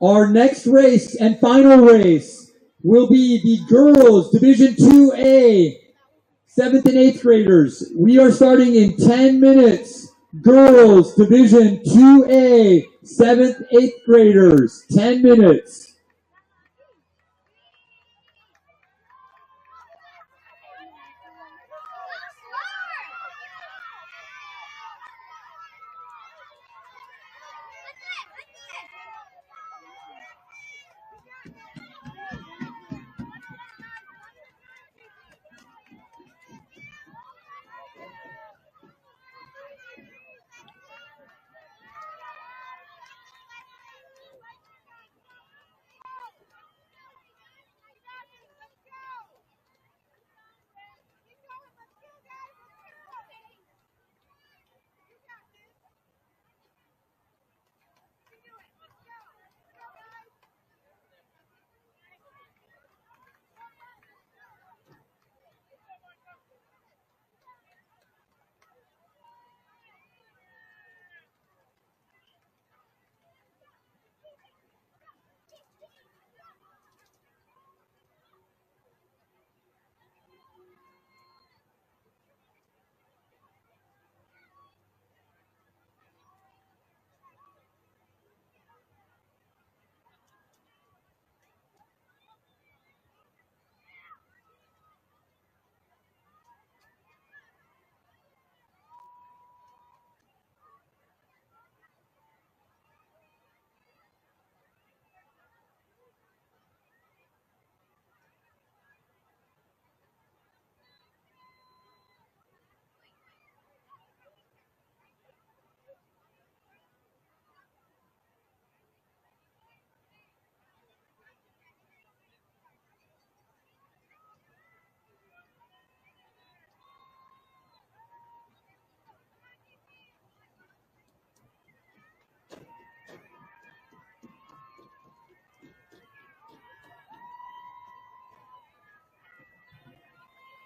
Our next race and final race will be the girls Division 2A, 7th and 8th graders. We are starting in 10 minutes. Girls Division 2A, 7th, 8th graders, 10 minutes.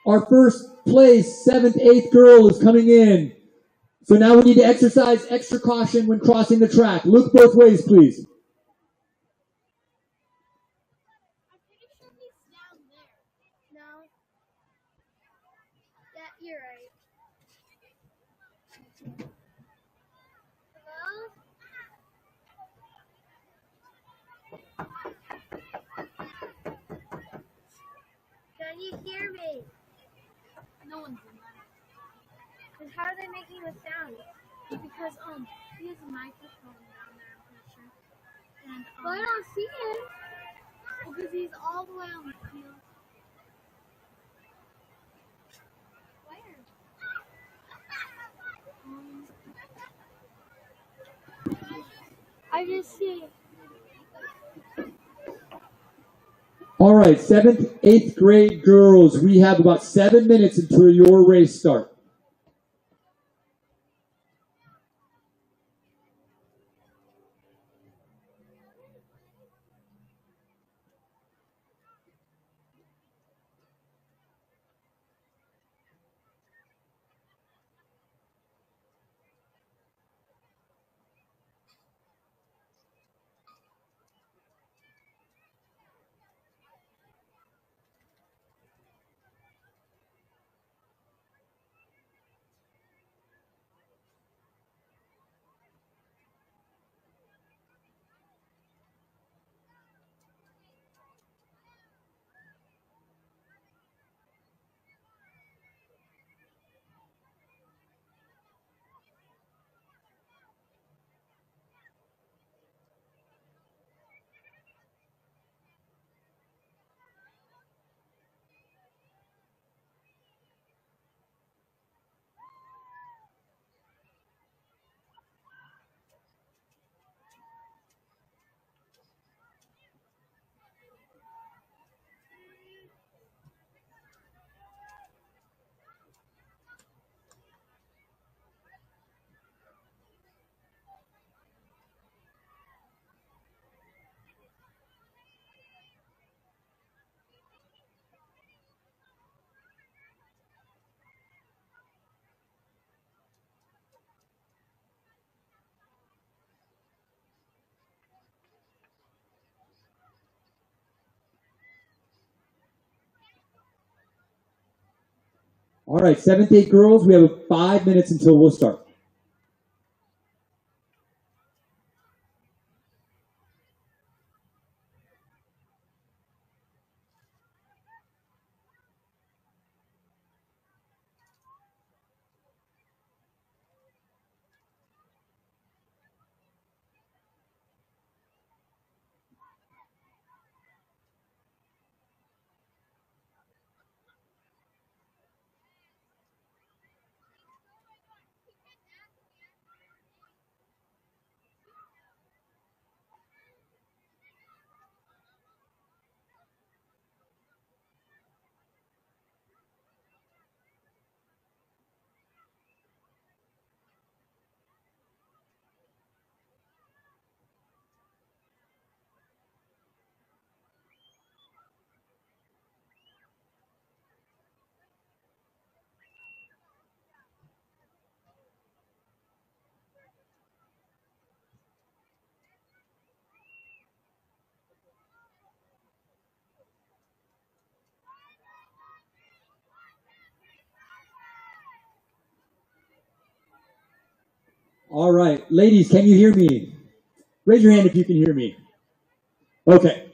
Our first place 7th, 8th girl is coming in. So now we need to exercise extra caution when crossing the track. Look both ways, please. I'm pretty sure he's down there. No. Yeah, you're right. Hello? Can you hear me? No one's in there. And how are they making the sound? Because he has a microphone down there, I'm pretty sure. And but I don't see him. Well, because he's all the way on the field. Where? I just see. All right, 7th, 8th grade girls, we have about 7 minutes until your race starts. All right, 7th, 8th girls, we have 5 minutes until we'll start. All right, ladies, can you hear me? Raise your hand if you can hear me. Okay.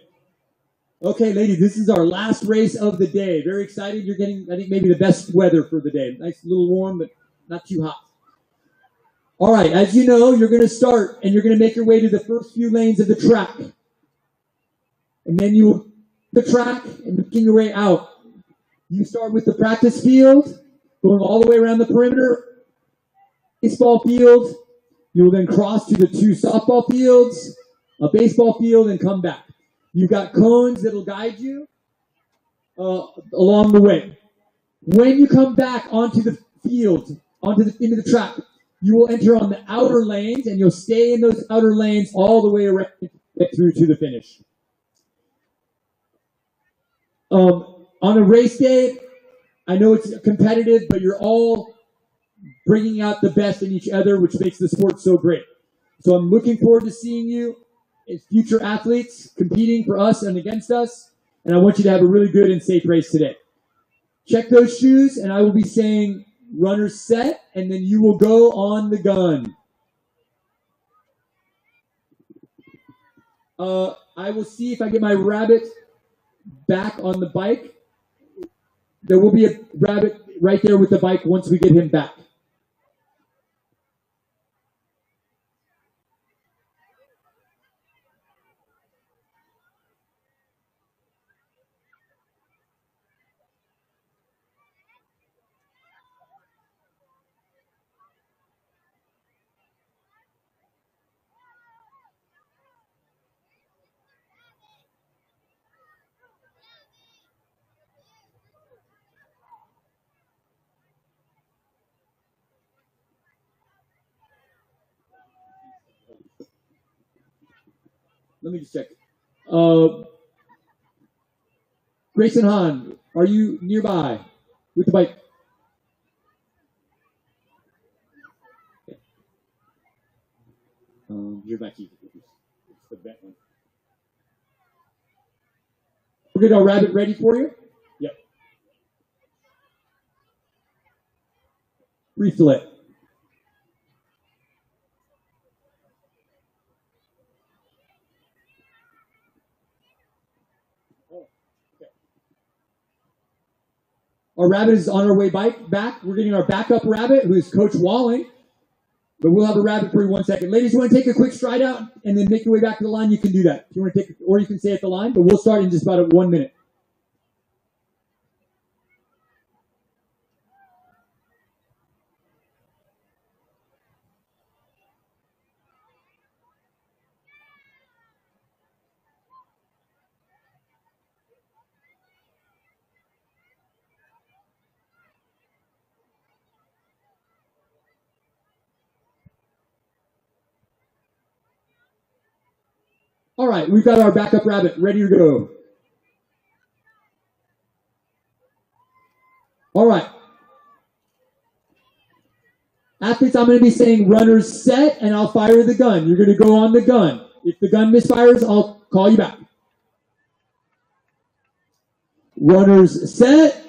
Okay, ladies, this is our last race of the day. Very excited. You're getting, I think, maybe the best weather for the day. Nice, little warm, but not too hot. All right, as you know, you're going to start, and you're going to make your way to the first few lanes of the track. And then you the track and making your way out. You start with the practice field, going all the way around the perimeter, baseball field. You will then cross to the 2 softball fields, a baseball field, and come back. You've got cones that will guide you along the way. When you come back onto the field, into the track, you will enter on the outer lanes, and you'll stay in those outer lanes all the way around to get through to the finish. On a race day, I know it's competitive, but you're all bringing out the best in each other, which makes the sport so great. So I'm looking forward to seeing you as future athletes competing for us and against us. And I want you to have a really good and safe race today. Check those shoes, and I will be saying runners set, and then you will go on the gun. I will see if I get my rabbit back on the bike. There will be a rabbit right there with the bike once we get him back. Let me just check. Grayson Hahn, are you nearby with the bike? Here's my key. It's the vet one. We're getting our rabbit ready for you. Yep. Refill it. Our rabbit is on our way back. We're getting our backup rabbit, who is Coach Walling. But we'll have a rabbit for you 1 second. Ladies, you want to take a quick stride out and then make your way back to the line? You can do that. If you want to take, or you can stay at the line, but we'll start in just about 1 minute. All right, we've got our backup rabbit ready to go. All right. Athletes, I'm going to be saying runners set, and I'll fire the gun. You're going to go on the gun. If the gun misfires, I'll call you back. Runners set.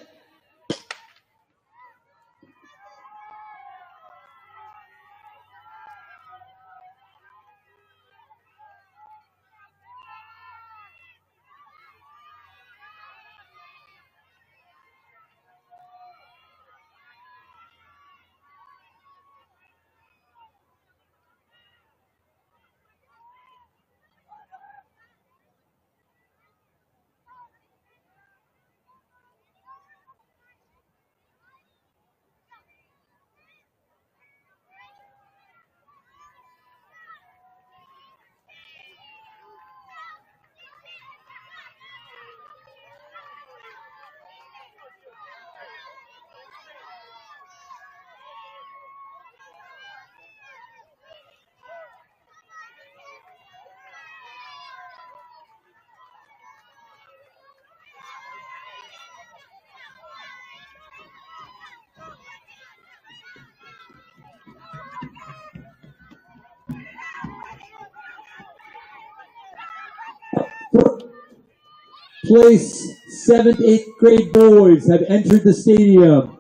Place 7th, 8th grade boys have entered the stadium.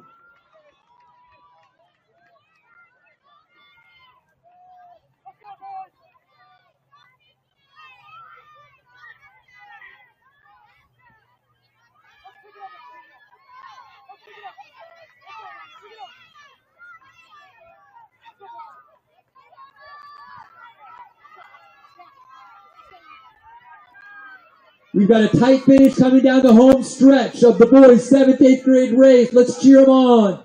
We've got a tight finish coming down the home stretch of the boys' 7th, 8th grade race. Let's cheer them on.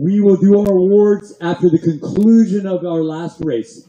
We will do our awards after the conclusion of our last race.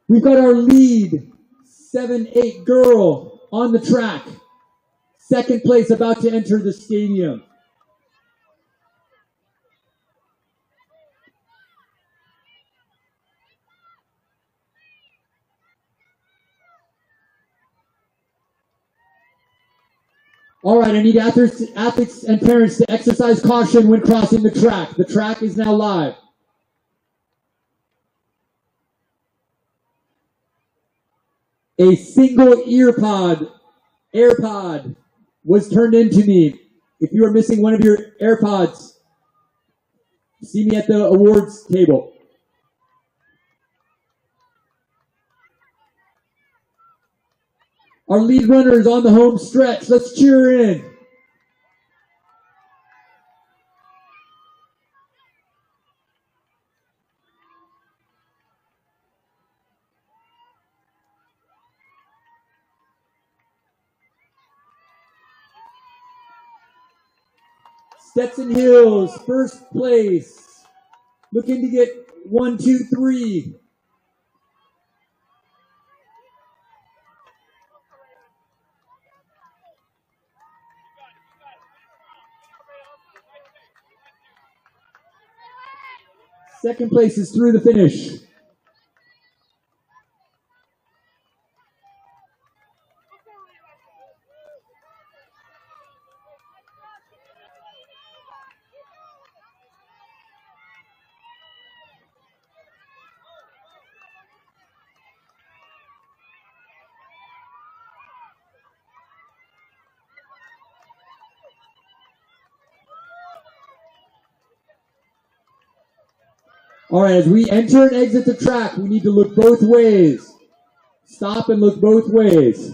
We've got our lead 7-8 girl on the track. Second place about to enter the stadium. All right, I need athletes and parents to exercise caution when crossing the track. The track is now live. A single AirPod was turned into me. If you are missing one of your AirPods, see me at the awards table. Our lead runner is on the home stretch. Let's cheer in. Stetson Hills, first place. Looking to get 1, 2, 3. Second place is through the finish. All right, as we enter and exit the track, we need to look both ways. Stop and look both ways.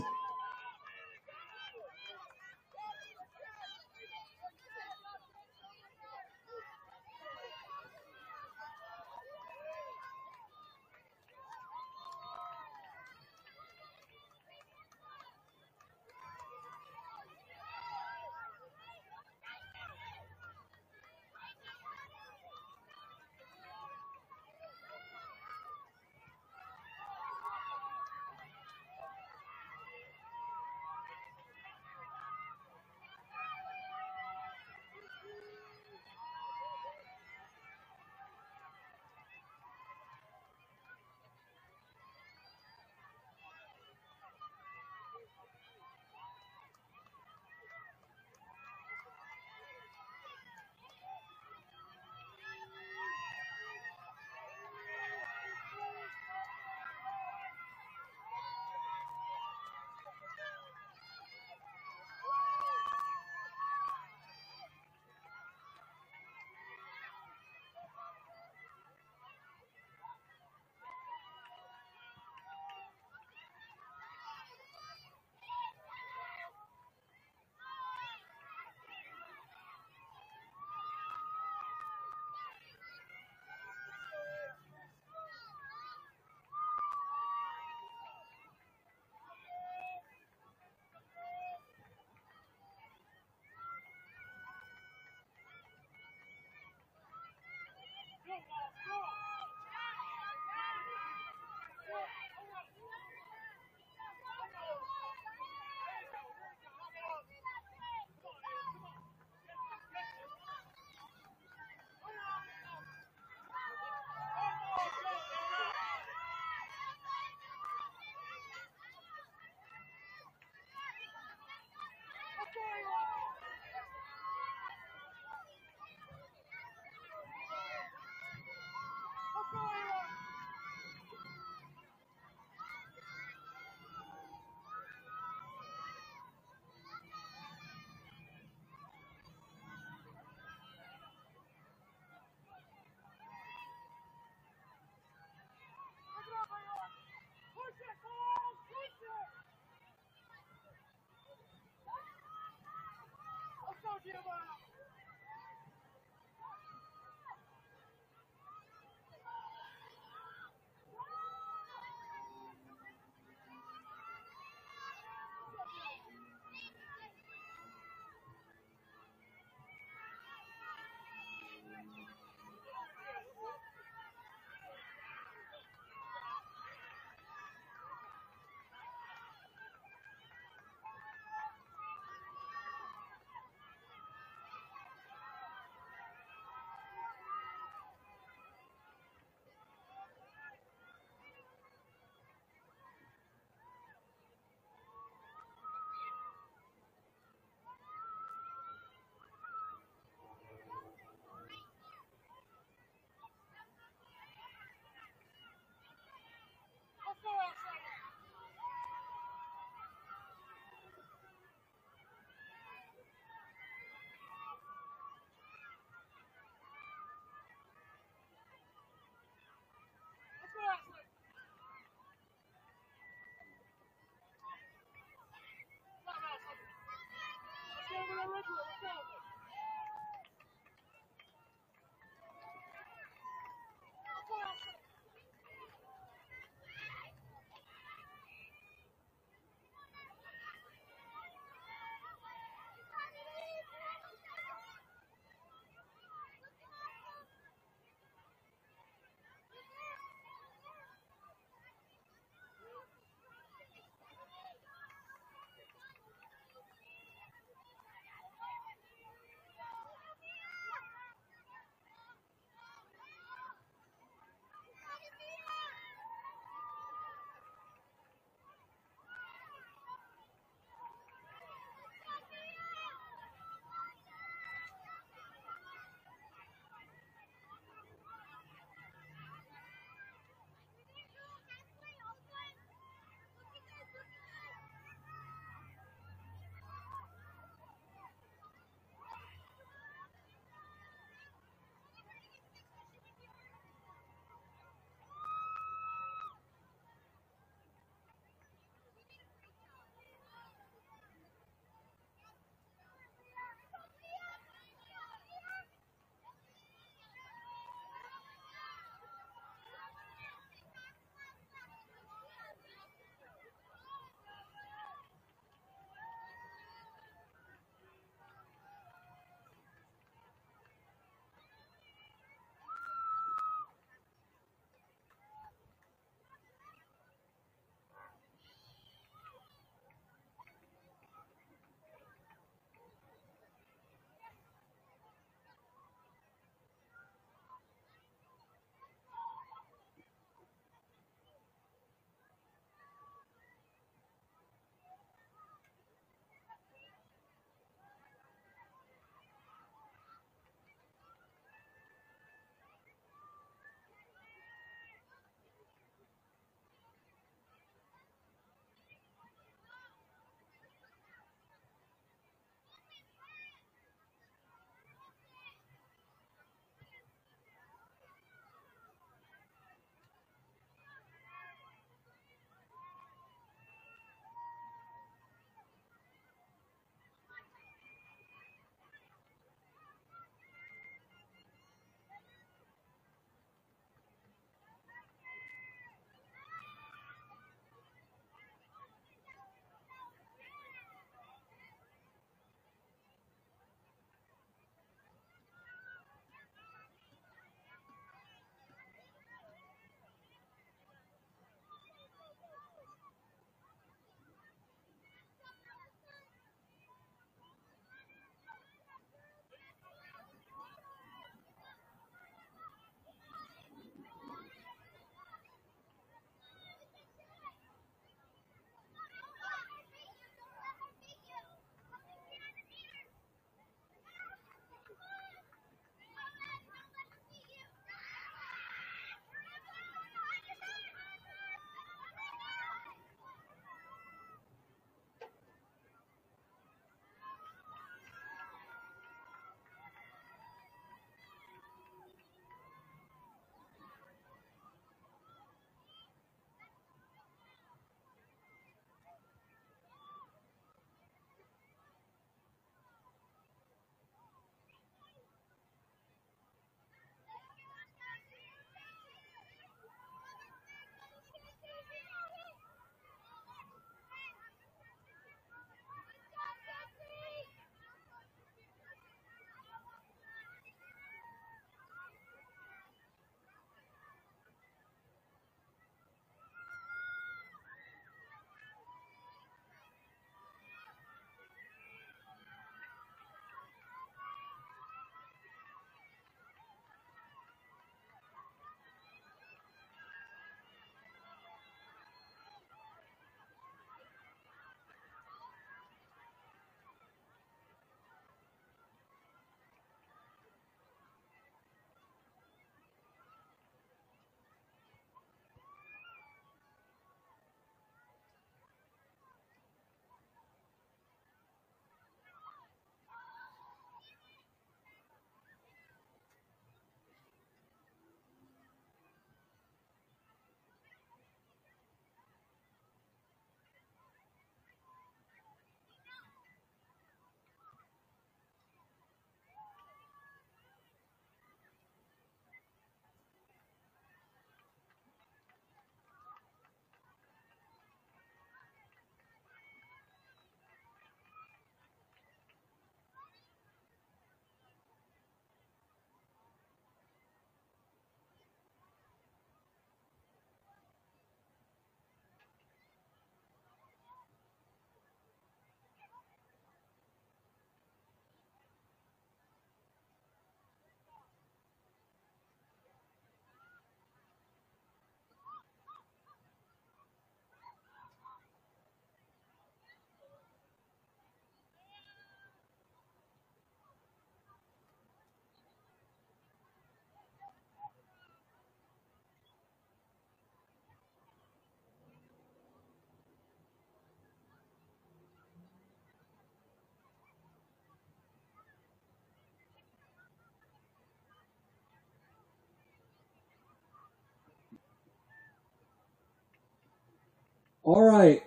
All right.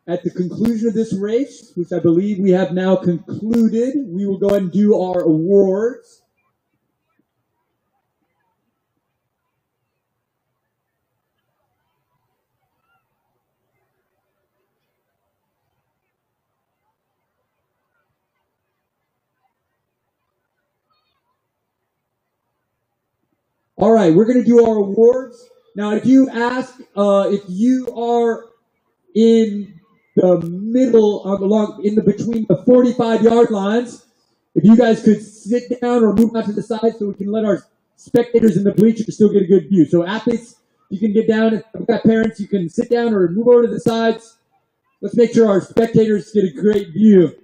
At the conclusion of this race, which I believe we have now concluded, we will go ahead and do our awards. All right, we're going to do our awards. Now, I do ask if you are in the middle, in the between the 45-yard lines, if you guys could sit down or move out to the side so we can let our spectators in the bleachers still get a good view. So athletes, you can get down. If you've got parents, you can sit down or move over to the sides. Let's make sure our spectators get a great view.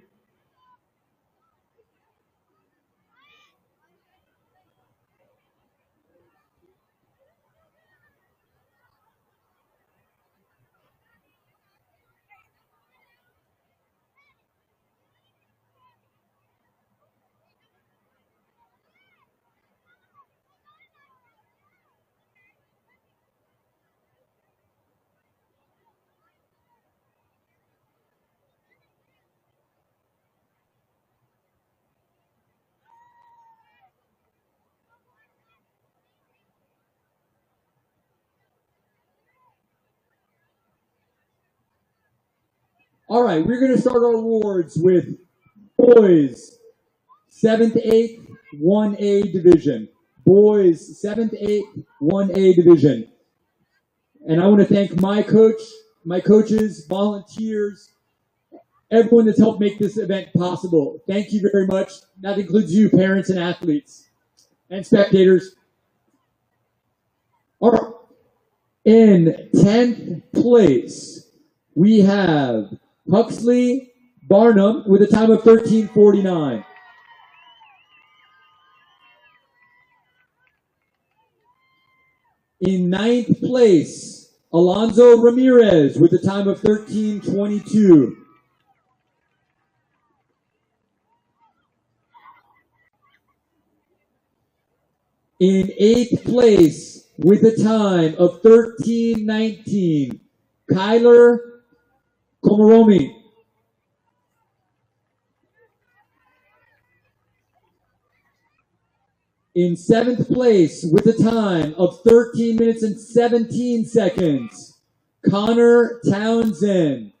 All right, we're going to start our awards with boys 7th, 8th, 1A division. Boys 7th, 8th, 1A division. And I want to thank my coach, my coaches, volunteers, everyone that's helped make this event possible. Thank you very much. That includes you, parents and athletes and spectators. All right. In 10th place, we have Huxley Barnum with a time of 13:49. In 9th place, Alonzo Ramirez with a time of 13:22. In 8th place, with a time of 13:19, Kyler Komoromi. In 7th place, with a time of 13 minutes and 17 seconds, Connor Townsend.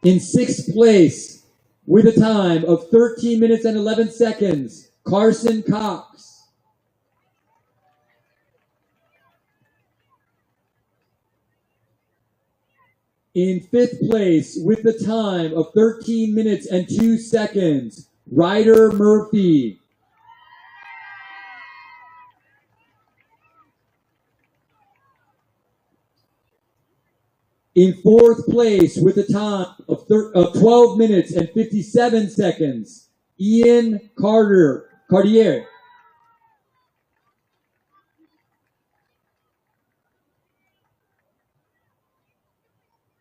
In 6th place, with a time of 13 minutes and 11 seconds, Carson Cox. In 5th place, with a time of 13 minutes and 2 seconds, Ryder Murphy. In 4th place, with a time of 12 minutes and 57 seconds, Ian Cartier.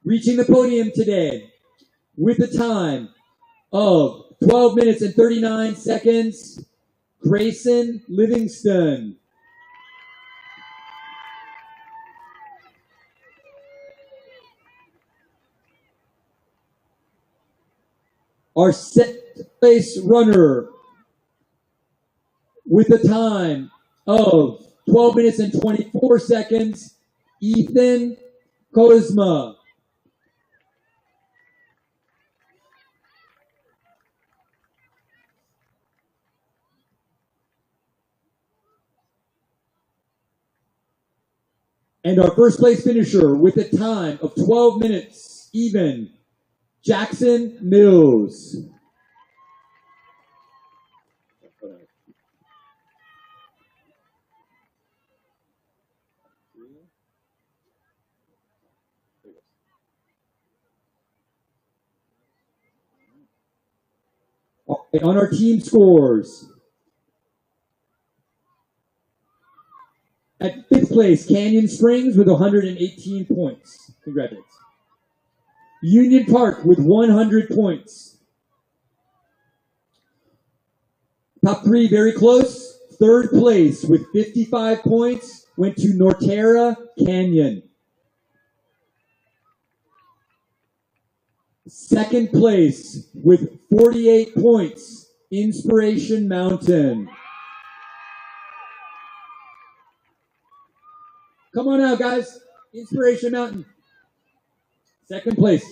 Reaching the podium today with a time of 12 minutes and 39 seconds, Grayson Livingston. Our 7th place runner with a time of 12 minutes and 24 seconds, Ethan Kozma. And our first place finisher with a time of 12 minutes even, Jackson Mills. On our team scores, at 5th place, Canyon Springs with 118 points. Congratulations. Union Park with 100 points. Top three, very close. Third place with 55 points went to Norterra Canyon. Second place with 48 points, Inspiration Mountain. Come on out, guys. Inspiration Mountain. Second place.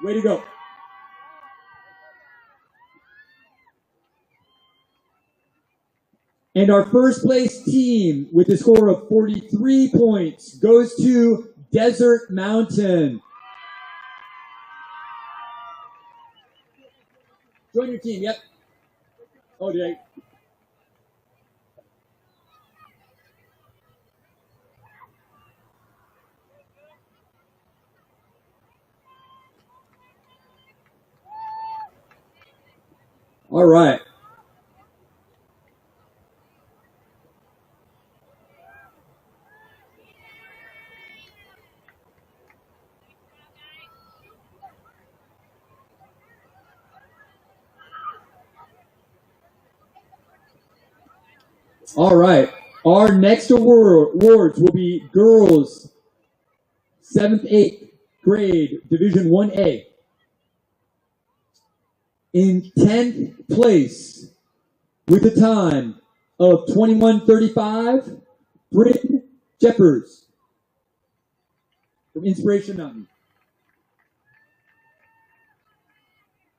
Way to go. And our first place team with a score of 43 points goes to Desert Mountain. Join your team, yep. Oh, did I? All right. All right. Our next awards will be girls 7th, 8th grade, Division 1A. In 10th place, with a time of 21:35, Bryn Jeffers from Inspiration Mountain.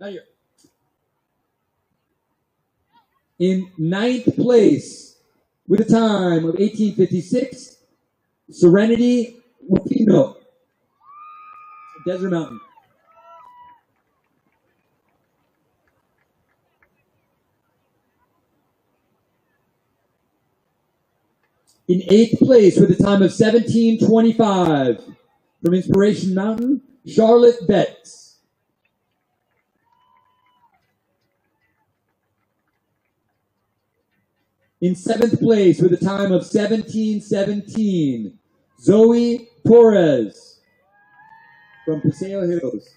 Not here. In 9th place, with a time of 18:56, Serenity Wapino, Desert Mountain. In 8th place, with a time of 17:25, from Inspiration Mountain, Charlotte Betts. In 7th place, with a time of 17:17, Zoe Torres from Paseo Hills.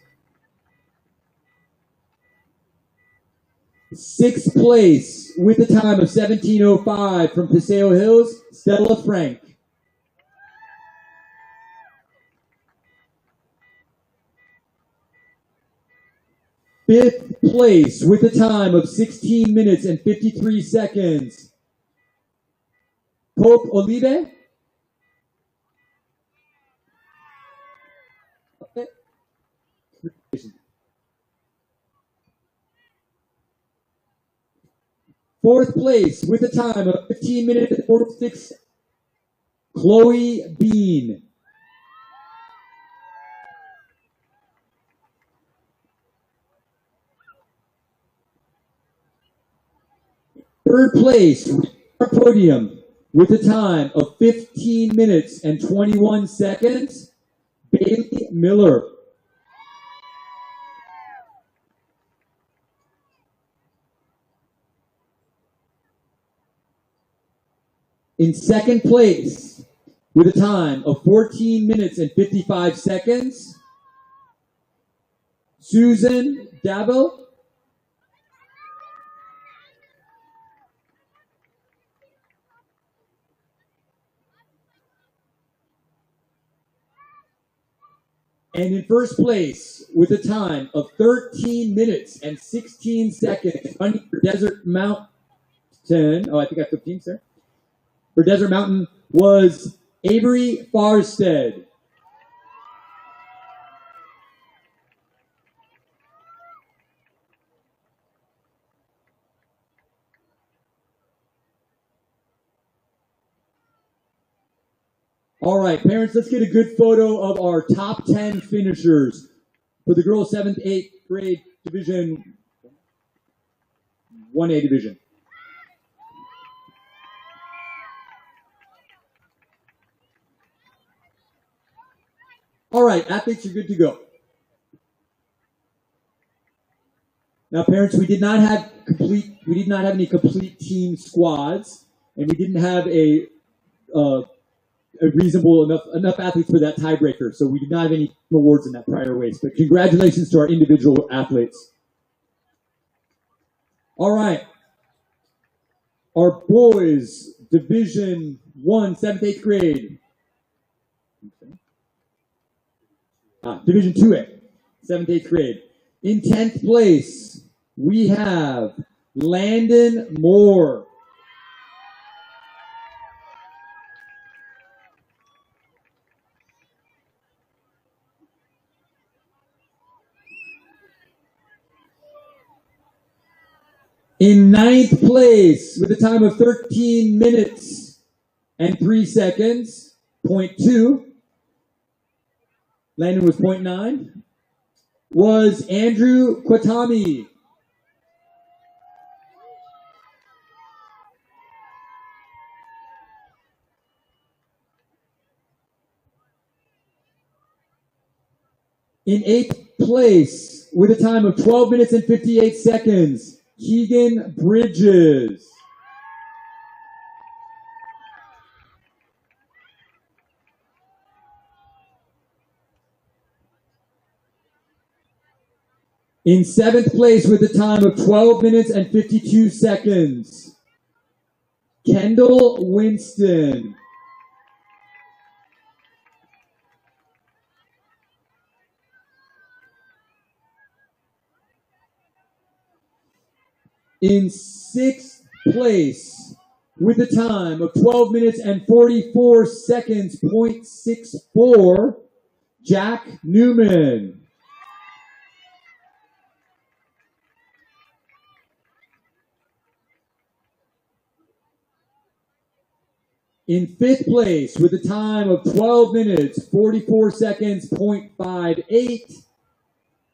6th place, with a time of 17:05, from Paseo Hills, Stella Frank. 5th place, with a time of 16 minutes and 53 seconds, Pope Olive. Okay. 4th place, with a time of 15 minutes and 46, Chloe Bean. 3rd place, our podium, with a time of 15 minutes and 21 seconds, Bailey Miller. In 2nd place, with a time of 14 minutes and 55 seconds, Susan Dabble. And in 1st place, with a time of 13 minutes and 16 seconds, running for Desert Mountain. Oh, I think I flipped teams there. For Desert Mountain was Avery Farstead. All right, parents, let's get a good photo of our top 10 finishers for the girls 7th, 8th grade division, 1A division. All right, athletes, you're good to go. Now, parents, we did not have any complete team squads, and we didn't have a reasonable enough athletes for that tiebreaker. So we did not have any awards in that prior race. But congratulations to our individual athletes. All right. our boys Division 1, 7th, 8th grade. Division 2A, 7th, 8th grade. In 10th place, we have Landon Moore. In 9th place, with a time of 13 minutes and 3 seconds, 0.2, Landon was 0.9, was Andrew Kwatami. In 8th place, with a time of 12 minutes and 58 seconds, Keegan Bridges. In 7th place, with a time of 12 minutes and 52 seconds, Kendall Winston. In 6th place, with a time of 12 minutes and 44 seconds, 0.64, Jack Newman. In 5th place, with a time of 12 minutes, 44 seconds, 0.58,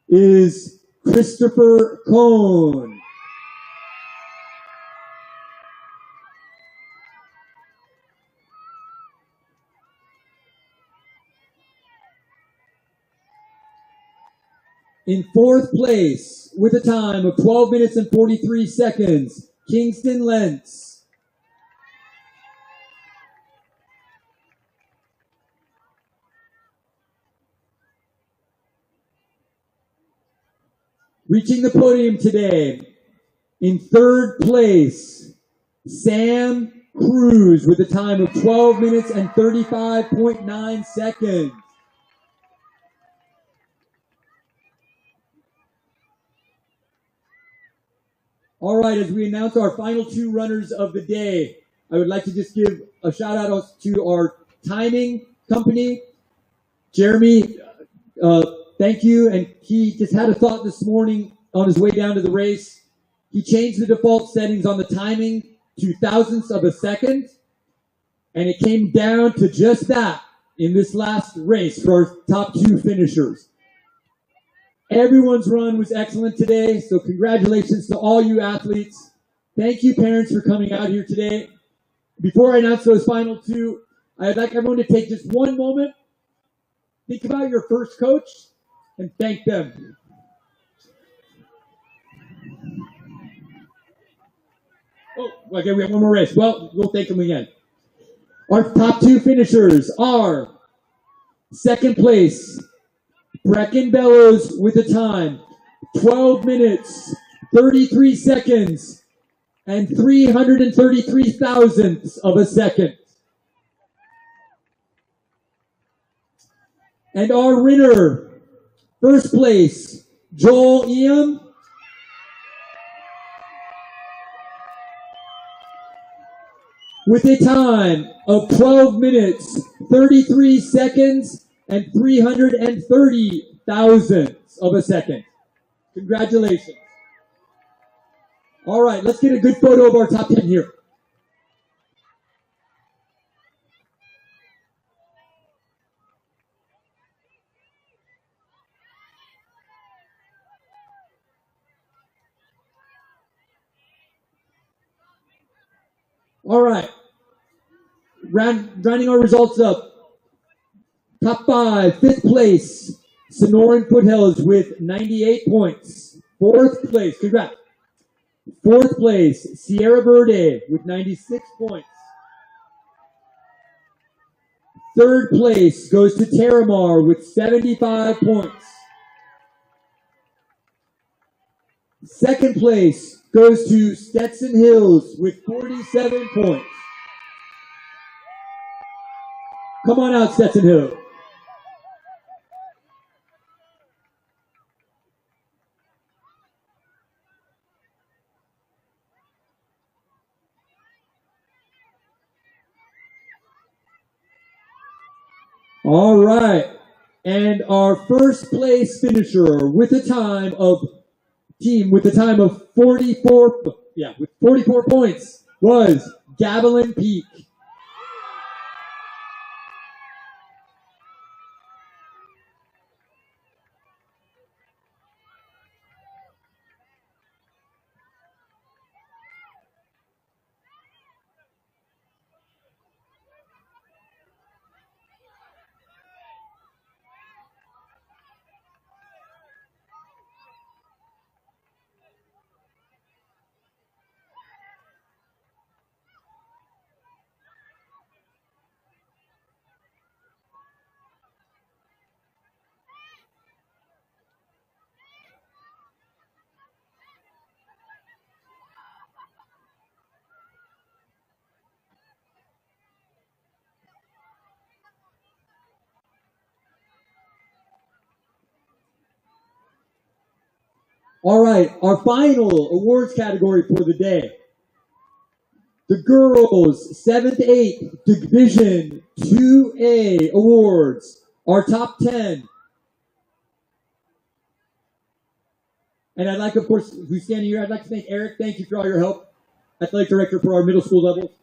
is Christopher Cohn. In 4th place, with a time of 12 minutes and 43 seconds, Kingston Lentz. Reaching the podium today, in 3rd place, Sam Cruz with a time of 12 minutes and 35.9 seconds. All right, as we announce our final 2 runners of the day, I would like to just give a shout out to our timing company. Jeremy, thank you. And he just had a thought this morning on his way down to the race. He changed the default settings on the timing to thousandths of a second, and it came down to just that in this last race for our top 2 finishers. Everyone's run was excellent today, so congratulations to all you athletes. Thank you, parents, for coming out here today. Before I announce those final 2, I'd like everyone to take just one moment, think about your first coach, and thank them. Oh, okay, we have one more race. Well, we'll thank them again. Our top 2 finishers are 2nd place, Brecken Bellows with a time 12 minutes, 33 seconds, and 333 thousandths of a second. And our winner, 1st place, Joel Eam, with a time of 12 minutes, 33 seconds, and 330 thousandths of a second. Congratulations. All right, let's get a good photo of our top 10 here. All right. Rounding our results up. Top 5, 5th place, Sonoran Foothills with 98 points. 4th place, congrats. 4th place, Sierra Verde with 96 points. 3rd place goes to Terramar with 75 points. 2nd place goes to Stetson Hills with 47 points. Come on out, Stetson Hills. All right. And our first place finisher with a time of 44 points was Gavilan Peak. All right, our final awards category for the day. The girls 7th, 8th Division 2A awards. Our top 10. And I'd like, of course, who's standing here, I'd like to thank Eric. Thank you for all your help. Athletic director for our middle school level.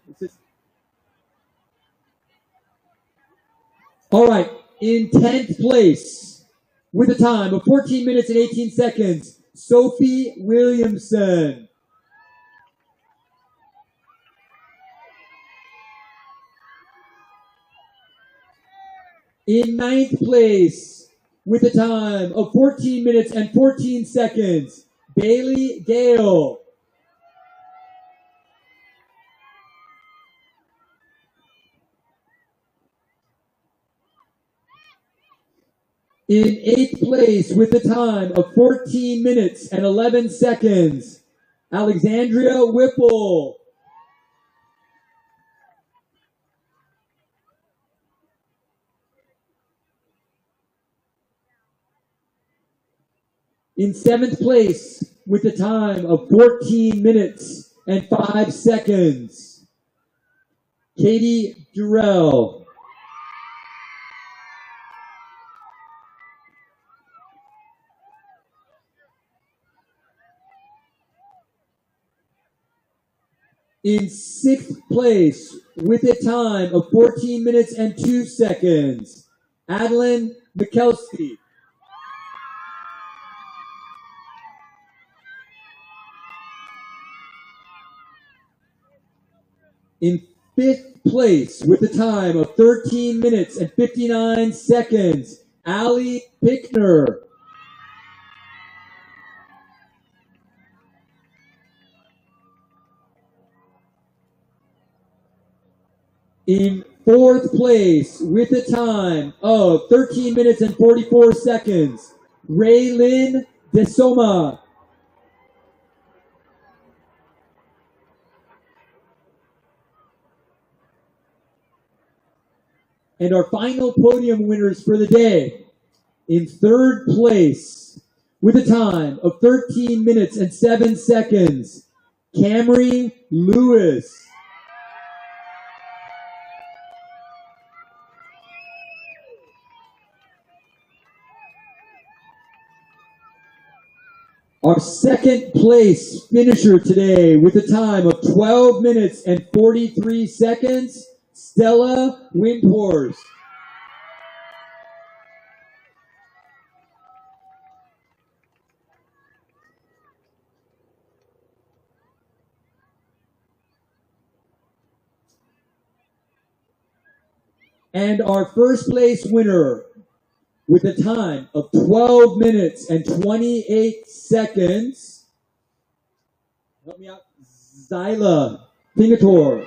All right, in 10th place, with a time of 14 minutes and 18 seconds, Sophie Williamson. In 9th place, with a time of 14 minutes and 14 seconds, Bailey Gale. In 8th place, with a time of 14 minutes and 11 seconds, Alexandria Whipple. In 7th place, with a time of 14 minutes and 5 seconds, Katie Durrell. In 6th place, with a time of 14 minutes and 2 seconds, Adeline Mikelski. In 5th place, with a time of 13 minutes and 59 seconds, Allie Pickner. In 4th place, with a time of 13 minutes and 44 seconds, Raylyn DeSoma. And our final podium winners for the day, in 3rd place, with a time of 13 minutes and 7 seconds, Camry Lewis. Our 2nd place finisher today, with a time of 12 minutes and 43 seconds, Stella Windhorst. And our 1st place winner, with a time of 12 minutes and 28 seconds, help me out, Zyla Pingator.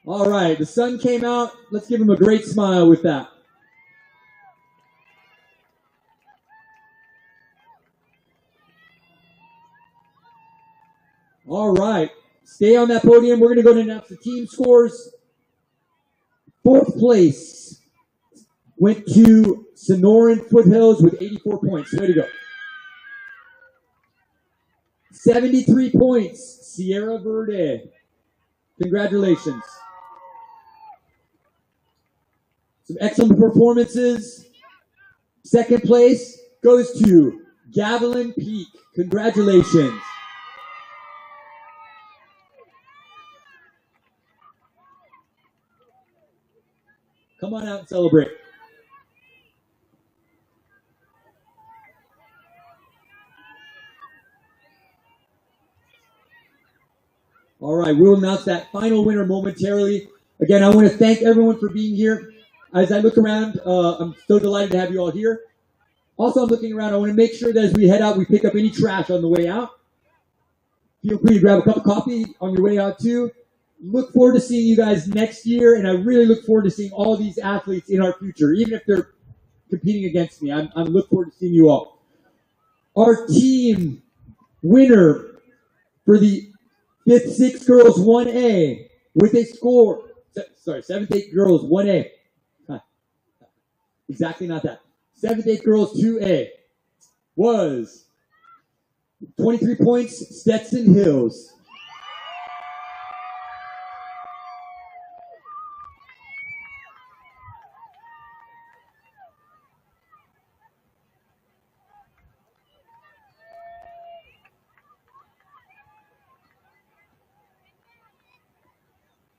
All right, the sun came out. Let's give him a great smile with that. All right, stay on that podium. We're going to go to announce the team scores. Fourth place went to Sonoran Foothills with 84 points. Way to go. 73 points, Sierra Verde. Congratulations. Some excellent performances. Second place goes to Gavilan Peak. Congratulations. Come on out and celebrate. All right, we'll announce that final winner momentarily. Again, I want to thank everyone for being here. As I look around, I'm so delighted to have you all here. Also, I'm looking around. I want to make sure that as we head out, we pick up any trash on the way out. Feel free to grab a cup of coffee on your way out, too. Look forward to seeing you guys next year, and I really look forward to seeing all these athletes in our future, even if they're competing against me. I'm looking forward to seeing you all. Our team winner for the 5th, 6th girls 1A with a score, 7th, 8th girls 1A. Exactly not that. 7th, 8th girls 2A was 23 points, Stetson Hills.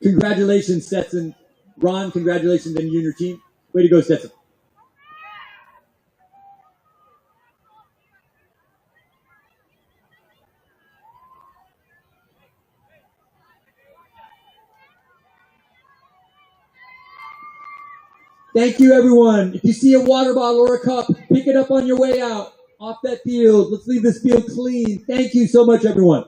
Congratulations, Stetson. Ron, congratulations on you and your team. Way to go, Stetson. Thank you, everyone. If you see a water bottle or a cup, pick it up on your way out off that field. Let's leave this field clean. Thank you so much, everyone.